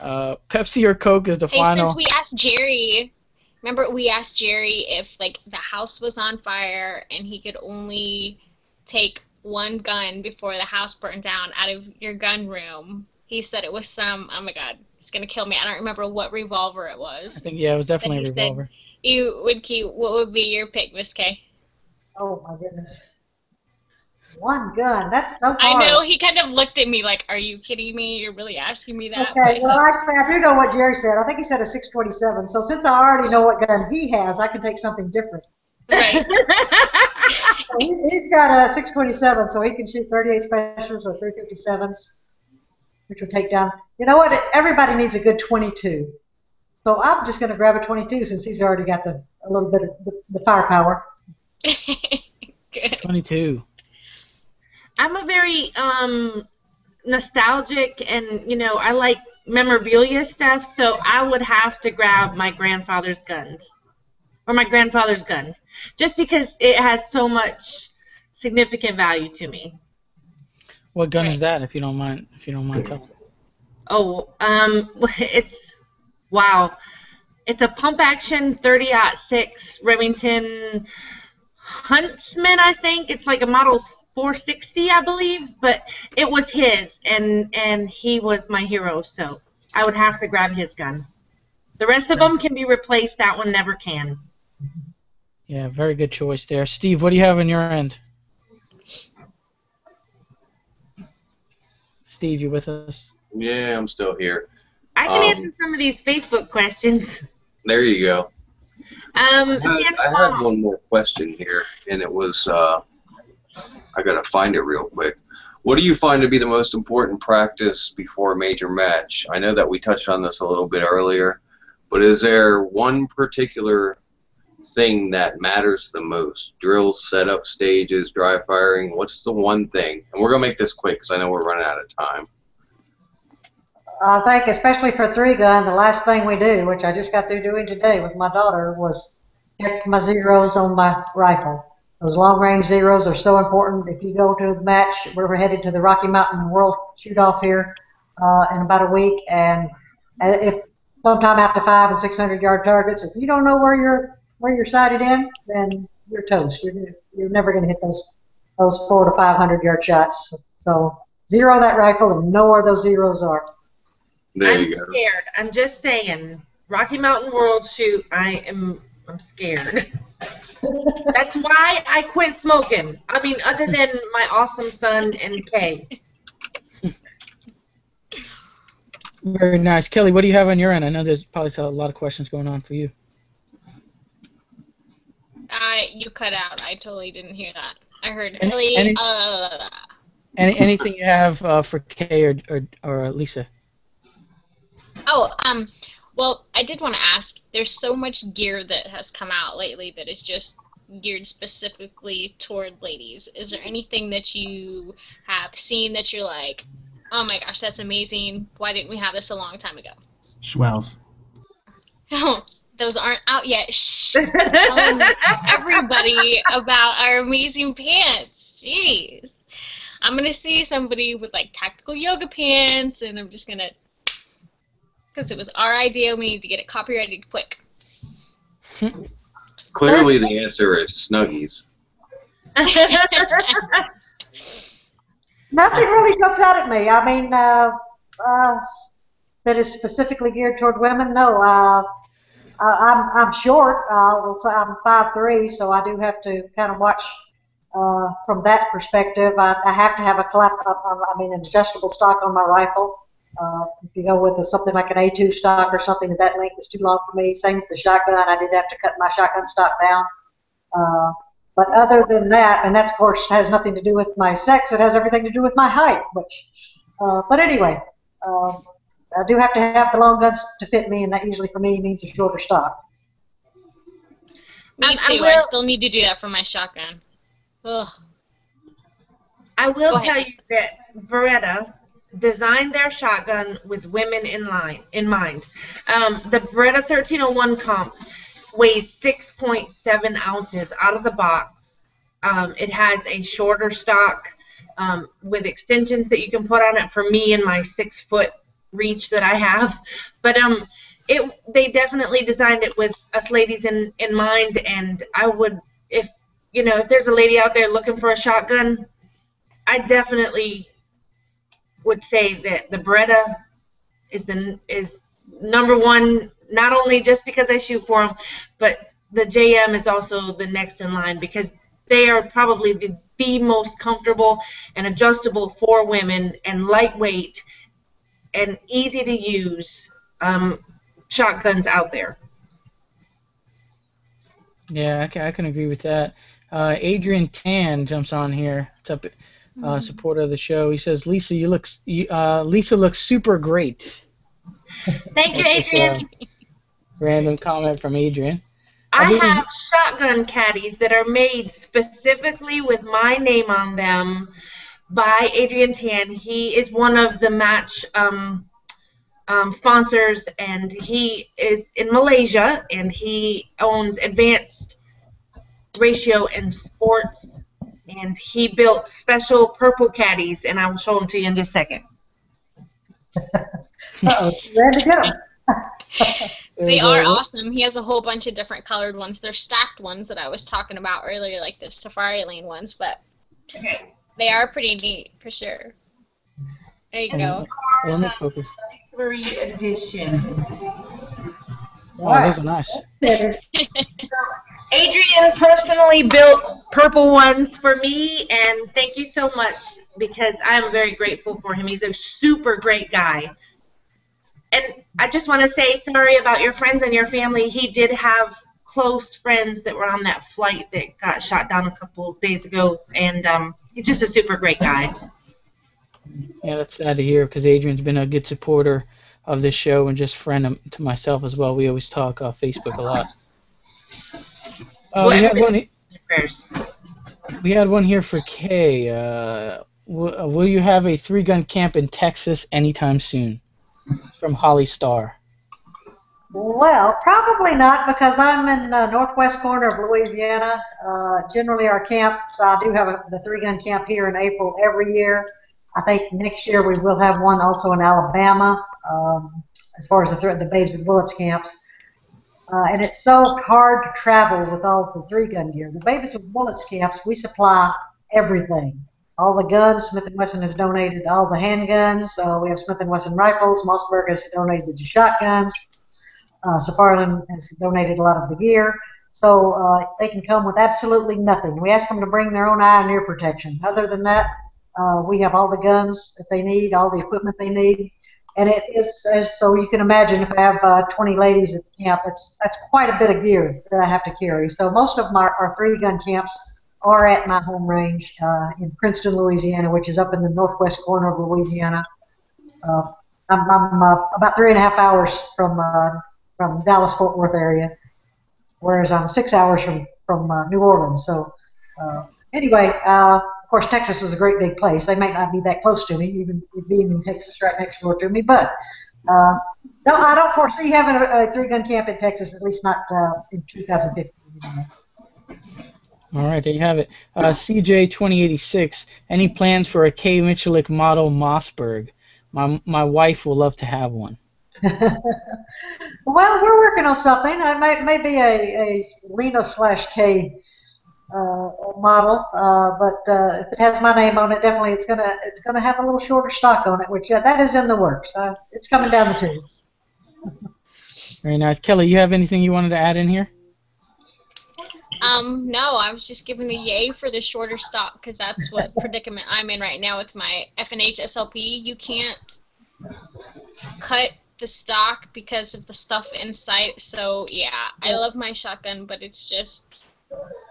Pepsi or Coke is the Hey, final. since we asked Jerry, remember we asked Jerry if like the house was on fire and he could only take one gun before the house burned down out of your gun room. He said it was some, oh my god, it's gonna kill me. I don't remember what revolver it was. I think it was definitely a Then he revolver. You would keep, what would be your pick, Miss Kay? Oh my goodness. One gun. That's so hard. I know, he kind of looked at me like, are you kidding me? You're really asking me that? Okay, well, actually, I do know what Jerry said. I think he said a 627. So since I already know what gun he has, I can take something different. Right. So he's got a 627, so he can shoot 38 specials or 357s, which will take down. You know what? Everybody needs a good 22. So I'm just going to grab a 22 since he's already got a little bit of the firepower. Good. 22. I'm a very nostalgic and, I like memorabilia stuff, so I would have to grab my grandfather's guns. Or my grandfather's gun. Just because it has so much significant value to me. What gun is that, if you don't mind telling? Oh, it's a pump action 30-06 Remington Huntsman, I think. It's like a model 460, I believe, but it was his, and he was my hero, so I would have to grab his gun. The rest of them can be replaced. That one never can. Yeah, very good choice there. Steve, what do you have on your end? Steve, you with us? Yeah, I'm still here. I can answer some of these Facebook questions. There you go. Santa I Claus. had one more question here, and it was, I gotta find it real quick. What do you find to be the most important practice before a major match? I know that we touched on this a little bit earlier, but is there one particular thing that matters the most? Drills, setup, stages, dry firing? What's the one thing? And we're gonna make this quick because I know we're running out of time. I think, especially for 3-gun, the last thing we do, which I just got through doing today with my daughter, was check my zeros on my rifle. Those long-range zeros are so important. If you go to the match, we're headed to the Rocky Mountain World Shoot-Off here in about a week, and if sometime after 500- and 600-yard targets, if you don't know where you're sighted in, then you're toast. You're never going to hit those 400- to 500-yard shots. So zero that rifle and know where those zeros are. There I'm you go. scared. I'm just saying. Rocky Mountain World Shoot, I'm scared. That's why I quit smoking. I mean, other than my awesome son and Kay. Very nice. Kelly, what do you have on your end? I know there's probably a lot of questions going on for you. You cut out. I totally didn't hear that. I heard Any- Kelly. Anything you have for Kay or Lisa? Oh, well, I did want to ask, there's so much gear that has come out lately that is just geared specifically toward ladies. Is there anything that you have seen that you're like, oh my gosh, that's amazing. Why didn't we have this a long time ago? Schwells. Those aren't out yet. Shh. I'm telling everybody about our amazing pants. Jeez. I'm going to see somebody with like tactical yoga pants, and I'm just going to, because it was our idea, we need to get it copyrighted quick. Clearly the answer is Snuggies. Nothing really jumps out at me. I mean, that is specifically geared toward women. No, I'm short. So I'm 5'3", so I do have to kind of watch from that perspective. I have to have an adjustable stock on my rifle. If you go with something like an A2 stock or something of that length, it's too long for me. Same with the shotgun. I did have to cut my shotgun stock down. But other than that, and that of course has nothing to do with my sex, it has everything to do with my height. But anyway, I do have to have the long guns to fit me, and that usually for me means a shorter stock. Me too. I still need to do that for my shotgun. Ugh. I will tell you that Beretta designed their shotgun with women in mind. The Beretta 1301 comp weighs 6.7 ounces out of the box. It has a shorter stock with extensions that you can put on it for me and my 6-foot reach that I have. But they definitely designed it with us ladies in mind, and I would, if there's a lady out there looking for a shotgun, I definitely would say that the Beretta is number one, not only just because I shoot for them, but the JM is also the next in line because they are probably the most comfortable and adjustable for women and lightweight and easy to use shotguns out there. Yeah, I can agree with that. Adrian Tan jumps on here. What's up, supporter of the show? He says, Lisa, Lisa looks super great. Thank you, Adrian. Random comment from Adrian. I have shotgun caddies that are made specifically with my name on them by Adrian Tan. He is one of the match sponsors, and he is in Malaysia, and he owns Advanced Ratio and Sports, and he built special purple caddies, and I will show them to you in just a second. Uh-oh, ready to go. They are awesome. He has a whole bunch of different colored ones. They're stacked ones that I was talking about earlier, like the Safari Lane ones, but they are pretty neat for sure. There you go. Let me focus. 3 edition. Oh, those are nice. Adrian personally built purple ones for me, and thank you so much because I am very grateful for him. He's a super great guy. And I just want to say sorry about your friends and your family. He did have close friends that were on that flight that got shot down a couple of days ago, and he's just a super great guy. Yeah, that's sad to hear because Adrian's been a good supporter of this show and just friend to myself as well. We always talk Facebook a lot. We had one here for Kay. Will you have a 3-gun camp in Texas anytime soon? From Holly Starr. Well, probably not because I'm in the northwest corner of Louisiana. Generally, our camps, I do have the 3-gun camp here in April every year. I think next year we will have one also in Alabama, as far as the Babes and Bullets camps. And it's so hard to travel with all the 3-gun gear. The Babes and Bullets camps, we supply everything. All the guns, Smith & Wesson has donated all the handguns. We have Smith & Wesson rifles. Mossberg has donated the shotguns. Safari has donated a lot of the gear. So they can come with absolutely nothing. We ask them to bring their own eye and ear protection. Other than that, we have all the guns that they need, all the equipment they need. And it is, so you can imagine, if I have 20 ladies at the camp, that's quite a bit of gear that I have to carry. So most of our 3-gun camps are at my home range in Princeton, Louisiana, which is up in the northwest corner of Louisiana. I'm about 3.5 hours from Dallas-Fort Worth area, whereas I'm 6 hours from New Orleans. So anyway, of course, Texas is a great big place. They might not be that close to me, even being in Texas right next door to me, but no, I don't foresee having a 3-gun camp in Texas, at least not in 2015. All right, there you have it. CJ2086, any plans for a K. Miculek model Mossberg? My wife will love to have one. Well, we're working on something. It may be a Lena/K model, but if it has my name on it, definitely it's gonna have a little shorter stock on it, which that is in the works. It's coming down the tube. Very nice. Kelly, you have anything you wanted to add in here? No, I was just giving a yay for the shorter stock because that's what predicament I'm in right now with my F&H SLP. You can't cut the stock because of the stuff inside. So yeah, I love my shotgun, but it's just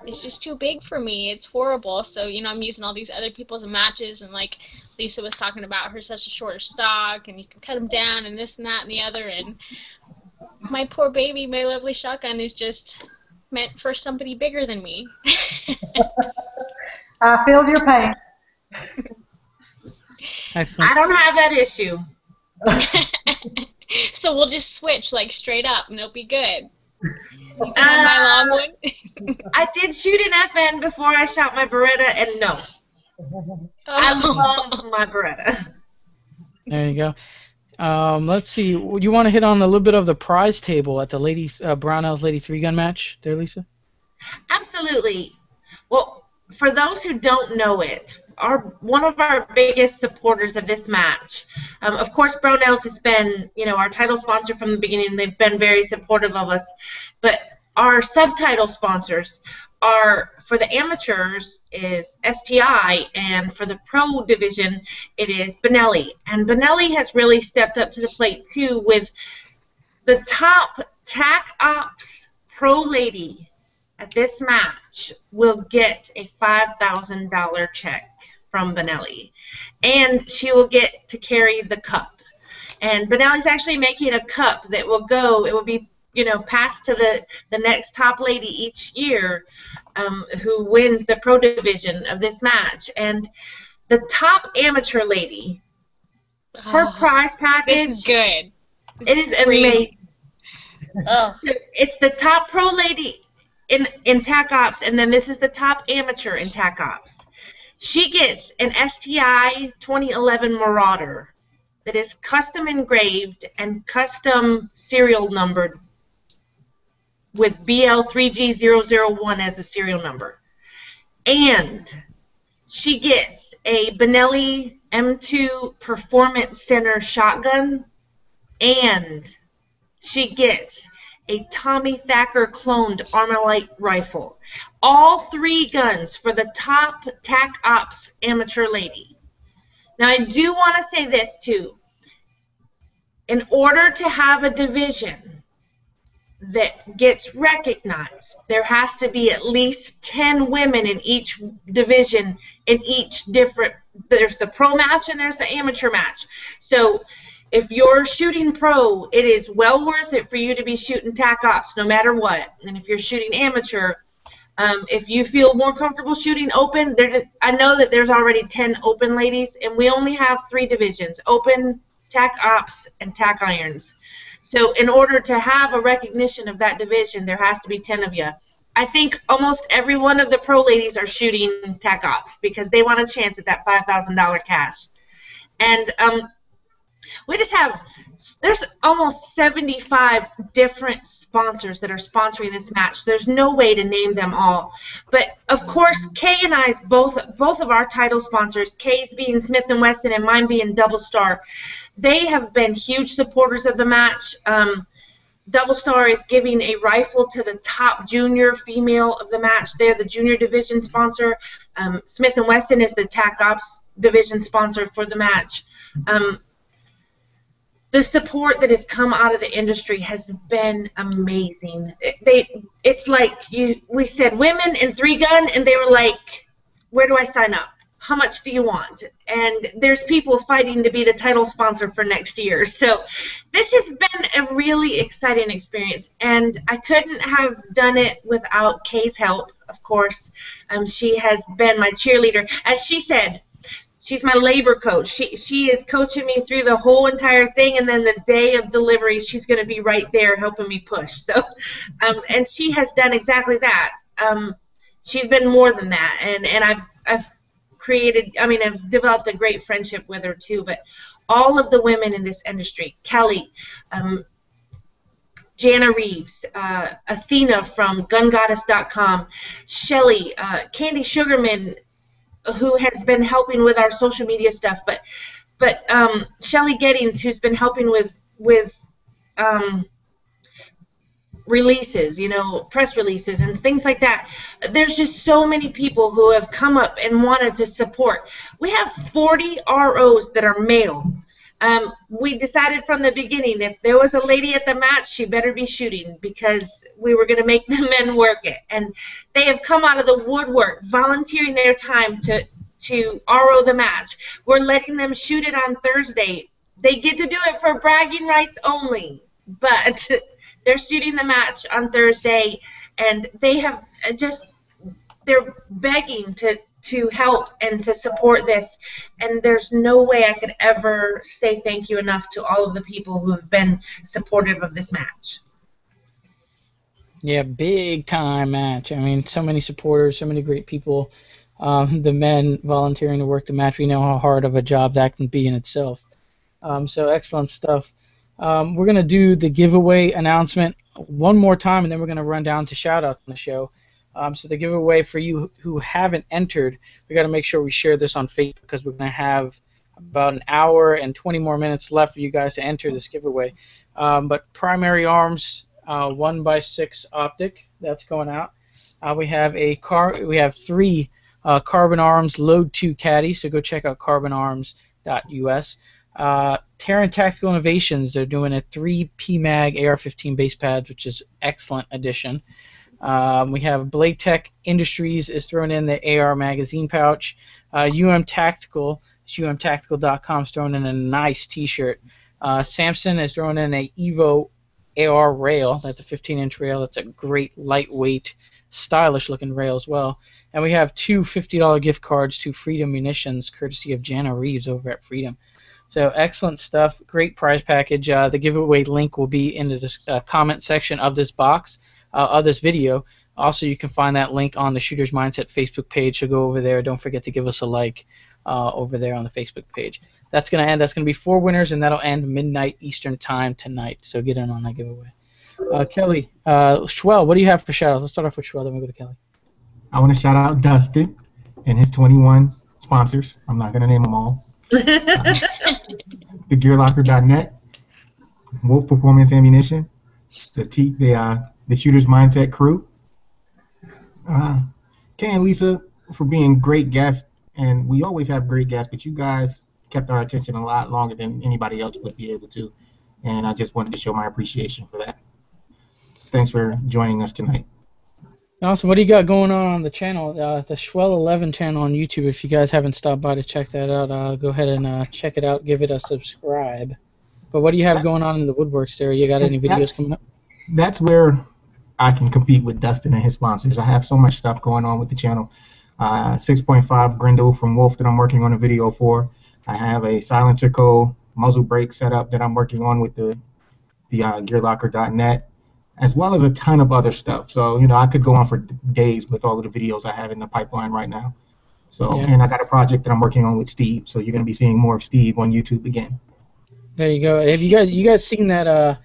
it's just too big for me. It's horrible. So, you know, I'm using all these other people's matches, and like Lisa was talking about, her such a short stock, and you can cut them down, and this and that and the other, and my poor baby, my lovely shotgun, is just meant for somebody bigger than me. I feel your pain. Excellent. I don't have that issue. So we'll just switch like straight up, and it'll be good. You can have my long one. I did shoot an FN before I shot my Beretta, and no. I love my Beretta. There you go. Let's see. You want to hit on a little bit of the prize table at the Brownells Lady 3-gun match there, Lisa? Absolutely. Well, for those who don't know it, one of our biggest supporters of this match, of course, Brownells has been, you know, our title sponsor from the beginning. They've been very supportive of us. But our subtitle sponsors are, for the amateurs, is STI, and for the pro division, it is Benelli. And Benelli has really stepped up to the plate, too, with the top TAC Ops pro lady at this match will get a $5,000 check from Benelli, and she will get to carry the cup. And Benelli's actually making a cup that will go, it will be, you know, passed to the next top lady each year who wins the pro division of this match. And the top amateur lady, her prize package, This is good. it is amazing. Oh. It's the top pro lady in TAC Ops, and then this is the top amateur in TAC Ops. She gets an STI 2011 Marauder that is custom engraved and custom serial numbered with BL3G001 as a serial number. And she gets a Benelli M2 Performance Center shotgun, and she gets a Tommy Thacker cloned Armalite rifle. All 3 guns for the top TAC Ops amateur lady. Now, I do want to say this, too. In order to have a division that gets recognized, there has to be at least 10 women in each division, in each different, there's the pro match and there's the amateur match. So if you're shooting pro, it is well worth it for you to be shooting TAC Ops no matter what. And if you're shooting amateur, if you feel more comfortable shooting open, I know that there's already 10 open ladies, and we only have 3 divisions, open, TAC Ops, and TAC Irons. So in order to have a recognition of that division, there has to be 10 of you. I think almost every one of the pro ladies are shooting TAC Ops because they want a chance at that $5,000 cash. And we just have, there's almost 75 different sponsors that are sponsoring this match. There's no way to name them all. But, of course, Kay and I's, both of our title sponsors, Kay's being Smith & Wesson and mine being Double Star, they have been huge supporters of the match. Double Star is giving a rifle to the top junior female of the match. They're the junior division sponsor. Smith & Wesson is the TAC Ops division sponsor for the match. The support that has come out of the industry has been amazing. It's like we said women in 3-gun, and they were like, where do I sign up? How much do you want? And there's people fighting to be the title sponsor for next year. So this has been a really exciting experience, and I couldn't have done it without Kay's help, of course. She has been my cheerleader. As she said, she's my labor coach. She is coaching me through the whole entire thing, and then the day of delivery, she's going to be right there helping me push. So, and she has done exactly that. She's been more than that, and I've developed a great friendship with her too. But all of the women in this industry, Kelly, Jana Reeves, Athena from GunGoddess.com, Shelly, Candy Sugarman, who has been helping with our social media stuff, but Shelly Gettings, who's been helping with releases, press releases and things like that. There's just so many people who have come up and wanted to support. We have 40 ROs that are male. we decided from the beginning, if there was a lady at the match, she better be shooting, because we were going to make the men work it. And they have come out of the woodwork, volunteering their time to RO the match. We're letting them shoot it on Thursday. They get to do it for bragging rights only, but they're shooting the match on Thursday, and they have they're begging to help and to support this, and there's no way I could ever say thank you enough to all of the people who have been supportive of this match. Yeah, big time match. I mean, so many supporters, so many great people. The men volunteering to work the match. We know how hard of a job that can be in itself. So excellent stuff. We're going to do the giveaway announcement one more time, and then we're going to run down to shout-outs on the show. So the giveaway for you who haven't entered, we got to make sure we share this on Facebook, because we're going to have about an hour and 20 more minutes left for you guys to enter this giveaway. But primary arms, 1x6 optic, that's going out. We have three Carbon Arms Load 2 caddy, so go check out carbonarms.us. Terran Tactical Innovations, they're doing a 3 PMAG AR-15 base pads, which is excellent addition. We have Blade Tech Industries is throwing in the AR magazine pouch. Tactical, umtactical.com, is throwing in a nice T-shirt. Samson is throwing in a Evo AR rail. That's a 15-inch rail. That's a great, lightweight, stylish-looking rail as well. And we have two $50 gift cards to Freedom Munitions, courtesy of Jana Reeves over at Freedom. So excellent stuff. Great prize package. The giveaway link will be in the comment section of this box, of this video. Also, you can find that link on the Shooter's Mindset Facebook page, so go over there. Don't forget to give us a like over there on the Facebook page. That's going to end. That's going to be 4 winners, and that'll end midnight Eastern time tonight. So get in on that giveaway. Kelly, Schwell, what do you have for shout-outs? Let's start off with Schwell, then we'll go to Kelly. I want to shout out Dustin and his 21 sponsors. I'm not going to name them all. TheGearLocker.net, Wolf Performance Ammunition, the Shooter's Mindset crew, Kay and Lisa for being great guests, and we always have great guests, but you guys kept our attention a lot longer than anybody else would be able to, and I just wanted to show my appreciation for that. Thanks for joining us tonight. Awesome. What do you got going on the channel, the Schwell 11 channel on YouTube? If you guys haven't stopped by to check that out, go ahead and check it out. Give it a subscribe. But what do you have going on in the woodworks there? You got any videos coming up? That's where I can compete with Dustin and his sponsors. I have so much stuff going on with the channel. 6.5 Grendel from Wolf that I'm working on a video for. I have a Silencer Co. muzzle brake setup that I'm working on with the GearLocker.net, as well as a ton of other stuff. So, I could go on for days with all of the videos I have in the pipeline right now. So, yeah. And I got a project that I'm working on with Steve, so you're going to be seeing more of Steve on YouTube again. There you go. Have you guys seen that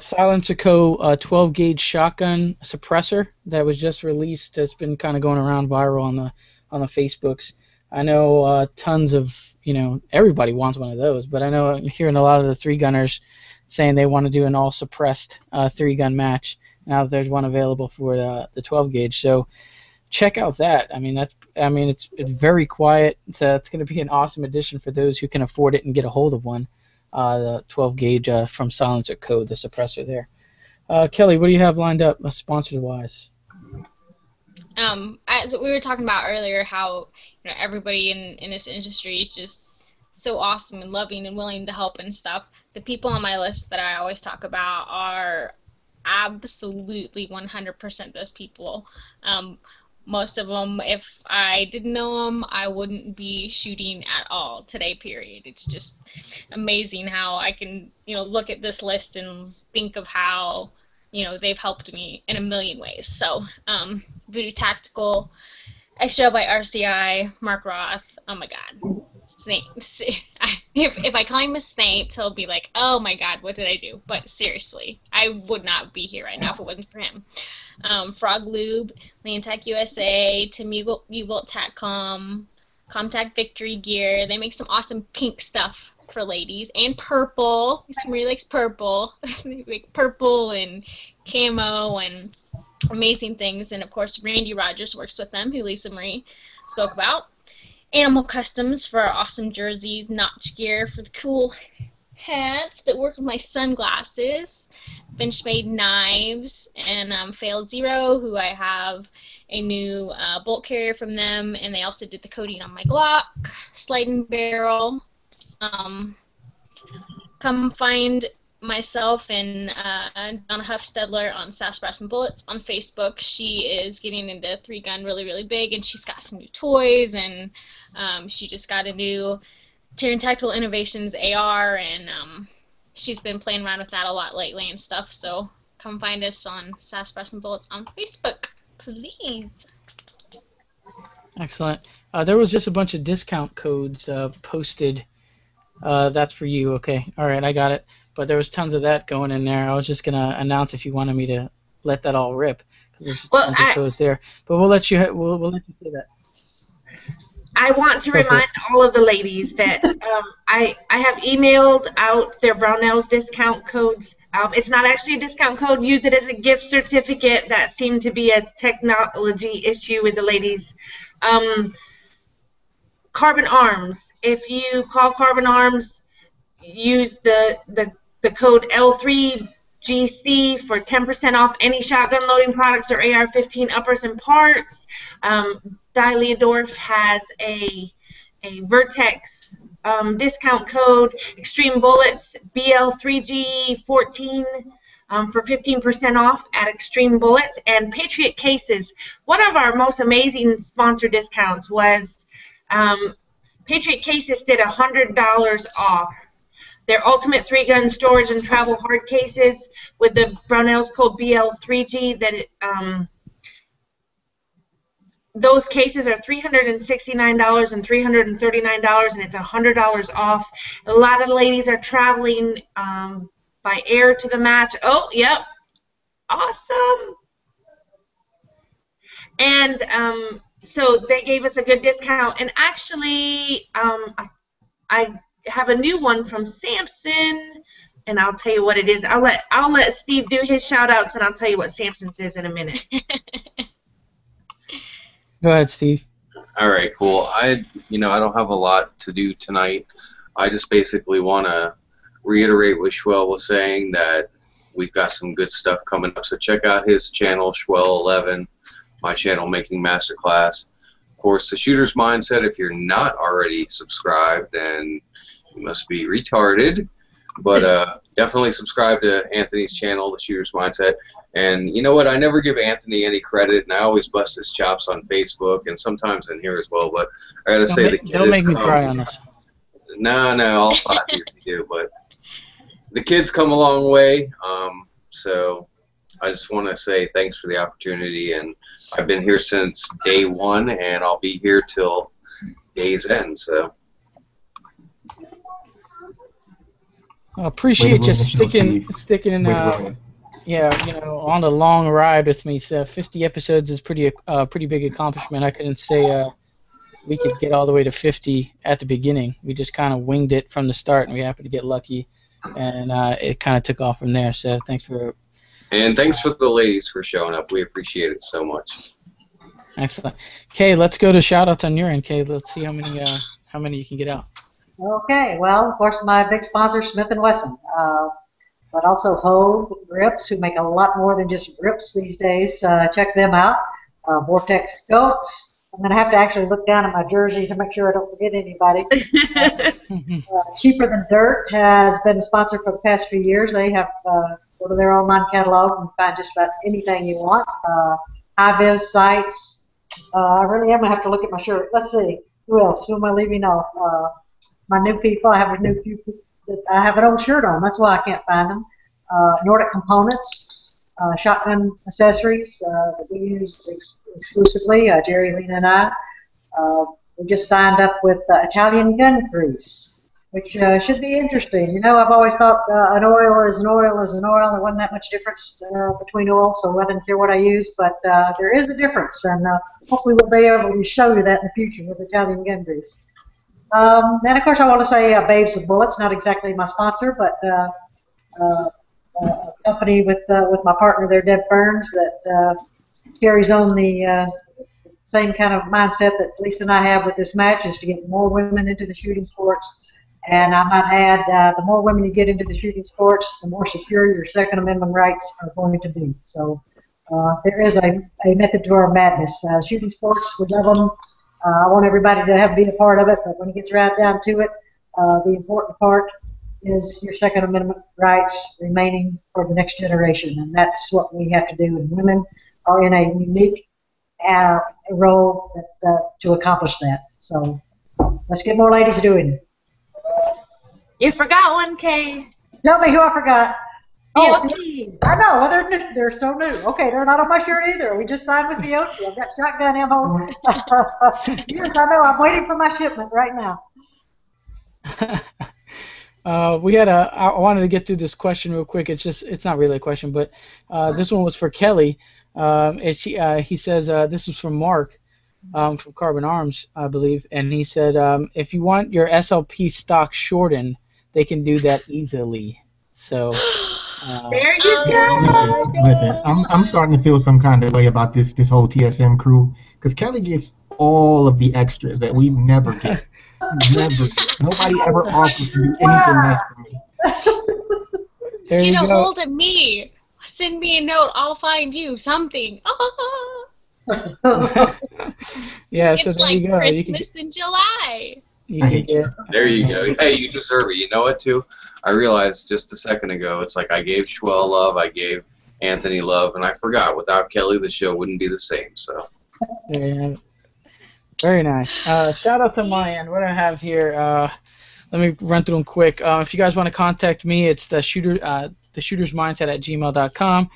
Silencer Co. 12-gauge shotgun suppressor that was just released? It's been kind of going around viral on the Facebooks. I know tons of, everybody wants one of those, but I know I'm hearing a lot of the 3-gunners saying they want to do an all-suppressed 3-gun match now that there's one available for the 12-gauge. So check out that. It's very quiet. It's going to be an awesome addition for those who can afford it and get a hold of one. The 12-gauge from Silencer Co., the suppressor there. Kelly, what do you have lined up, sponsors-wise? As we were talking about earlier, how everybody in this industry is just so awesome and loving and willing to help and stuff. The people on my list that I always talk about are absolutely 100% those people. Most of them, if I didn't know them, I wouldn't be shooting at all today, period. It's just amazing how I can, look at this list and think of how, they've helped me in a million ways. So, Voodoo Tactical, Extra by RCI, Mark Roth, oh my God. Saint. If I call him a saint, he'll be like, oh my God, what did I do? But seriously, I would not be here right now if it wasn't for him. Frog Lube, Lean Tech USA, Tim U-Bolt TACCOM, Comtac Victory Gear. They make some awesome pink stuff for ladies, and purple. Somebody likes purple. They make purple and camo and amazing things. And of course, Randy Rogers works with them, who Lisa Marie spoke about. Animal Customs for our awesome jerseys, notch gear for the cool hats that work with my sunglasses, Benchmade knives, and Fail Zero, who I have a new bolt carrier from them, and they also did the coating on my Glock, sliding barrel. Come find myself and Donna Huffstedler on Sass Brass and Bullets on Facebook. She is getting into 3-gun really, really big, and she's got some new toys, and she just got a new Terran Tactical Innovations AR, and she's been playing around with that a lot lately and stuff, so come find us on Sass Brass and Bullets on Facebook, please. Excellent. There was just a bunch of discount codes posted. That's for you, okay. All right, I got it. But there was tons of that going in there. I was just going to announce if you wanted me to let that all rip, because there's tons of codes there. But we'll let you we'll let you say that. I want to remind all of the ladies that I have emailed out their Brownells discount codes. It's not actually a discount code. Use it as a gift certificate. That seemed to be a technology issue with the ladies. Carbon Arms. If you call Carbon Arms, use the code L3GC for 10% off any shotgun loading products or AR-15 uppers and parts. Di Leodorf has a Vertex discount code, Extreme Bullets BL3G14 for 15% off at Extreme Bullets, and Patriot Cases. One of our most amazing sponsor discounts was Patriot Cases did $100 off their ultimate 3-gun storage and travel hard cases with the Brownells code BL3G. That those cases are $369 and $339, and it's $100 off. A lot of ladies are traveling by air to the match. Oh, yep, awesome. And so they gave us a good discount. And actually, I have a new one from Samson, and I'll tell you what it is. I'll let Steve do his shout-outs, and I'll tell you what Samson's is in a minute. Go ahead, Steve. All right, cool. I don't have a lot to do tonight. I just basically want to reiterate what Schwell was saying, that we've got some good stuff coming up. So check out his channel, Schwell11, my channel, Making Masterclass. Of course, The Shooter's Mindset. If you're not already subscribed, then you must be retarded. But definitely subscribe to Anthony's channel, The Shooter's Mindset. And you know what? I never give Anthony any credit, and I always bust his chops on Facebook and sometimes in here as well. But I gotta say, the kids don't make me cry on this. No, I'll slap you if you do. But the kids come a long way. So I just want to say thanks for the opportunity, and I've been here since day one, and I'll be here till day's end. So. I appreciate you sticking on the long ride with me. So 50 episodes is pretty big accomplishment. I couldn't say we could get all the way to 50 at the beginning. We just kind of winged it from the start, and we happened to get lucky, and it kind of took off from there. So thanks for the ladies for showing up. We appreciate it so much. Excellent. Kay, let's go to shout-outs on your end. Kay, let's see how many you can get out. Okay, well, of course, my big sponsor, Smith & Wesson, but also Hogue Grips, who make a lot more than just grips these days. Check them out. Vortex Scopes. I'm going to have to actually look down at my jersey to make sure I don't forget anybody. Cheaper Than Dirt has been a sponsor for the past few years. They have go to their online catalog and find just about anything you want. High-vis sites. I really am going to have to look at my shirt. Let's see. Who else? Who am I leaving off? My new people. I have an old shirt on. That's why I can't find them. Nordic Components, shotgun accessories that we use exclusively. Jerry, Lena, and I. We just signed up with Italian Gun Grease, which should be interesting. You know, I've always thought an oil is an oil is an oil. There wasn't that much difference between oils, so I didn't care what I used. But there is a difference, and hopefully we'll be able to show you that in the future with Italian Gun Grease. And of course, I want to say Babes with Bullets, not exactly my sponsor, but a company with my partner there, Deb Burns, that carries on the same kind of mindset that Lisa and I have with this match, is to get more women into the shooting sports And I might add, the more women you get into the shooting sports, the more secure your Second Amendment rights are going to be. So there is a method to our madness. Shooting sports, we love them. I want everybody to be a part of it, but when it gets right down to it, the important part is your Second Amendment rights remaining for the next generation, and that's what we have to do. And women are in a unique role to accomplish that. So let's get more ladies doing it. You forgot one, Kay. Tell me who I forgot. Miculek. I know. Well, they're so new. Okay, they're not on my shirt either. We just signed with Miculek. I've got shotgun ammo. Yes, I know. I'm waiting for my shipment right now. I wanted to get through this question real quick. It's not really a question, but this one was for Kelly. He says this is from Mark from Carbon Arms, I believe, and he said if you want your SLP stock shortened, they can do that easily. So there you go. Listen, I'm starting to feel some kind of way about this whole TSM crew, because Kelly gets all of the extras that we never get. Never. Nobody ever offers to do anything nice for me. Get a hold of me. Send me a note. I'll find you something. Yeah, it's so there like you go. Christmas in July. There you go. Hey, you deserve it. You know what, too? I realized just a second ago, it's like I gave Schwell love, I gave Anthony love, and I forgot. Without Kelly, the show wouldn't be the same. So. Yeah. Very nice. Shout out to my end. What I have here, let me run through them quick. If you guys want to contact me, it's the shootersmindset@gmail.com.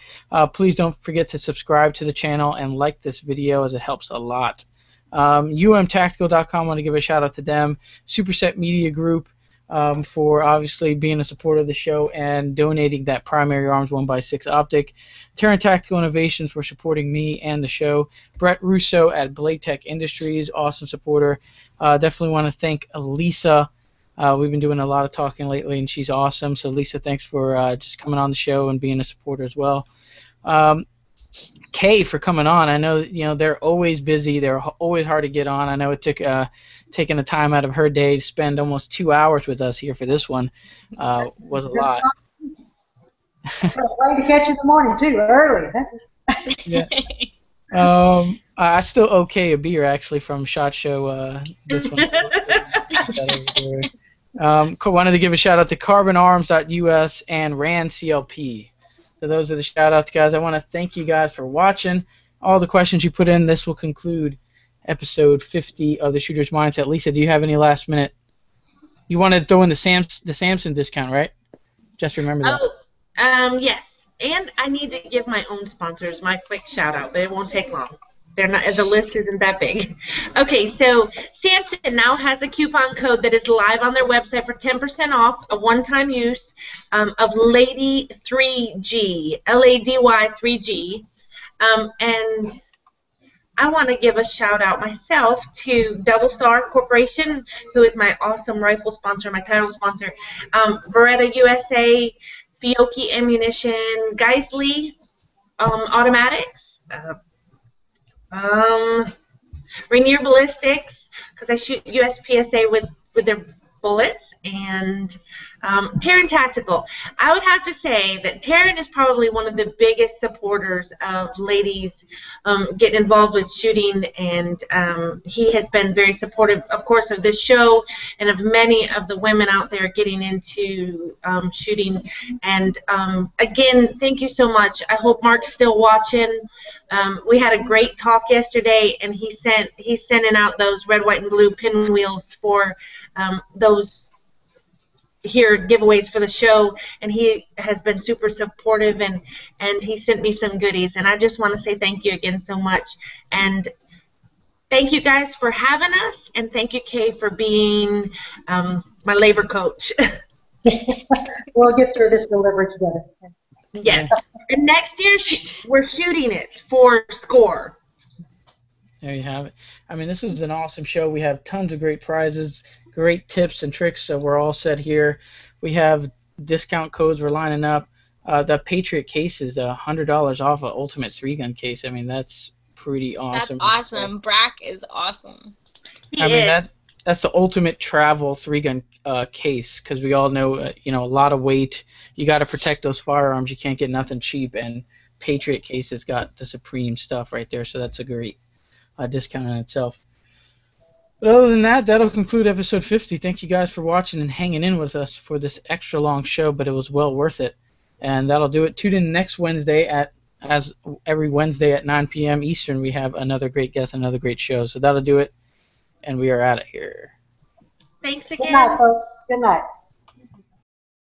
Please don't forget to subscribe to the channel and like this video, as it helps a lot. umtactical.com, I want to give a shout out to them. Superset Media Group for obviously being a supporter of the show and donating that primary arms 1x6 optic. Terran Tactical Innovations for supporting me and the show. Brett Russo at Blade Tech Industries, awesome supporter. Definitely want to thank Lisa. We've been doing a lot of talking lately, and she's awesome. So Lisa, thanks for just coming on the show and being a supporter as well. Kay for coming on. I know they're always busy. They're always hard to get on. I know it took taking the time out of her day to spend almost 2 hours with us here for this one was a lot. Way to catch in the morning too, early. Yeah. I still owe Kay a beer actually from SHOT Show. This one. Wanted to give a shout out to CarbonArms.us and RAN CLP. So those are the shout outs, guys. I want to thank you guys for watching. All the questions you put in. This will conclude episode 50 of the Shooter's Mindset. Lisa, do you have any last minute? You want to throw in the Samson discount, right? Just remember that. Yes. And I need to give my own sponsors my quick shout out, but it won't take long. They're not, the list isn't that big. Okay, so Samson now has a coupon code that is live on their website for 10% off, a one-time use of Lady 3G, Lady 3G, and I want to give a shout out myself to Double Star Corporation, who is my awesome rifle sponsor, my title sponsor, Beretta USA, Fiocchi Ammunition, Geisley Automatics, Rainier Ballistics, because I shoot USPSA with their bullets, and Terran Tactical. I would have to say that Terran is probably one of the biggest supporters of ladies getting involved with shooting, and he has been very supportive, of course, of this show and of many of the women out there getting into shooting. And again, thank you so much. I hope Mark's still watching. We had a great talk yesterday, and he's sending out those red, white, and blue pinwheels for those here giveaways for the show, and he has been super supportive, and he sent me some goodies, and I just want to say thank you again so much, and thank you guys for having us, and thank you, Kay, for being my labor coach. We'll get through this delivery together. Yes, and next year we're shooting it for SCORE. There you have it. I mean, this is an awesome show. We have tons of great prizes, great tips and tricks, so we're all set here. We have discount codes we're lining up. The Patriot case is $100 off an Ultimate 3-gun case. I mean, that's pretty awesome. That's awesome. Brack is awesome. I mean, that's the ultimate travel 3-gun case, because we all know a lot of weight. You got to protect those firearms. You can't get nothing cheap, and Patriot case has got the supreme stuff right there, so that's a great discount in itself. But other than that, that'll conclude episode 50. Thank you guys for watching and hanging in with us for this extra long show, but it was well worth it. And that'll do it. Tune in next Wednesday as every Wednesday at 9 p.m. Eastern. We have another great guest, another great show. So that'll do it, and we are out of here. Thanks Good again. night, folks. Good night.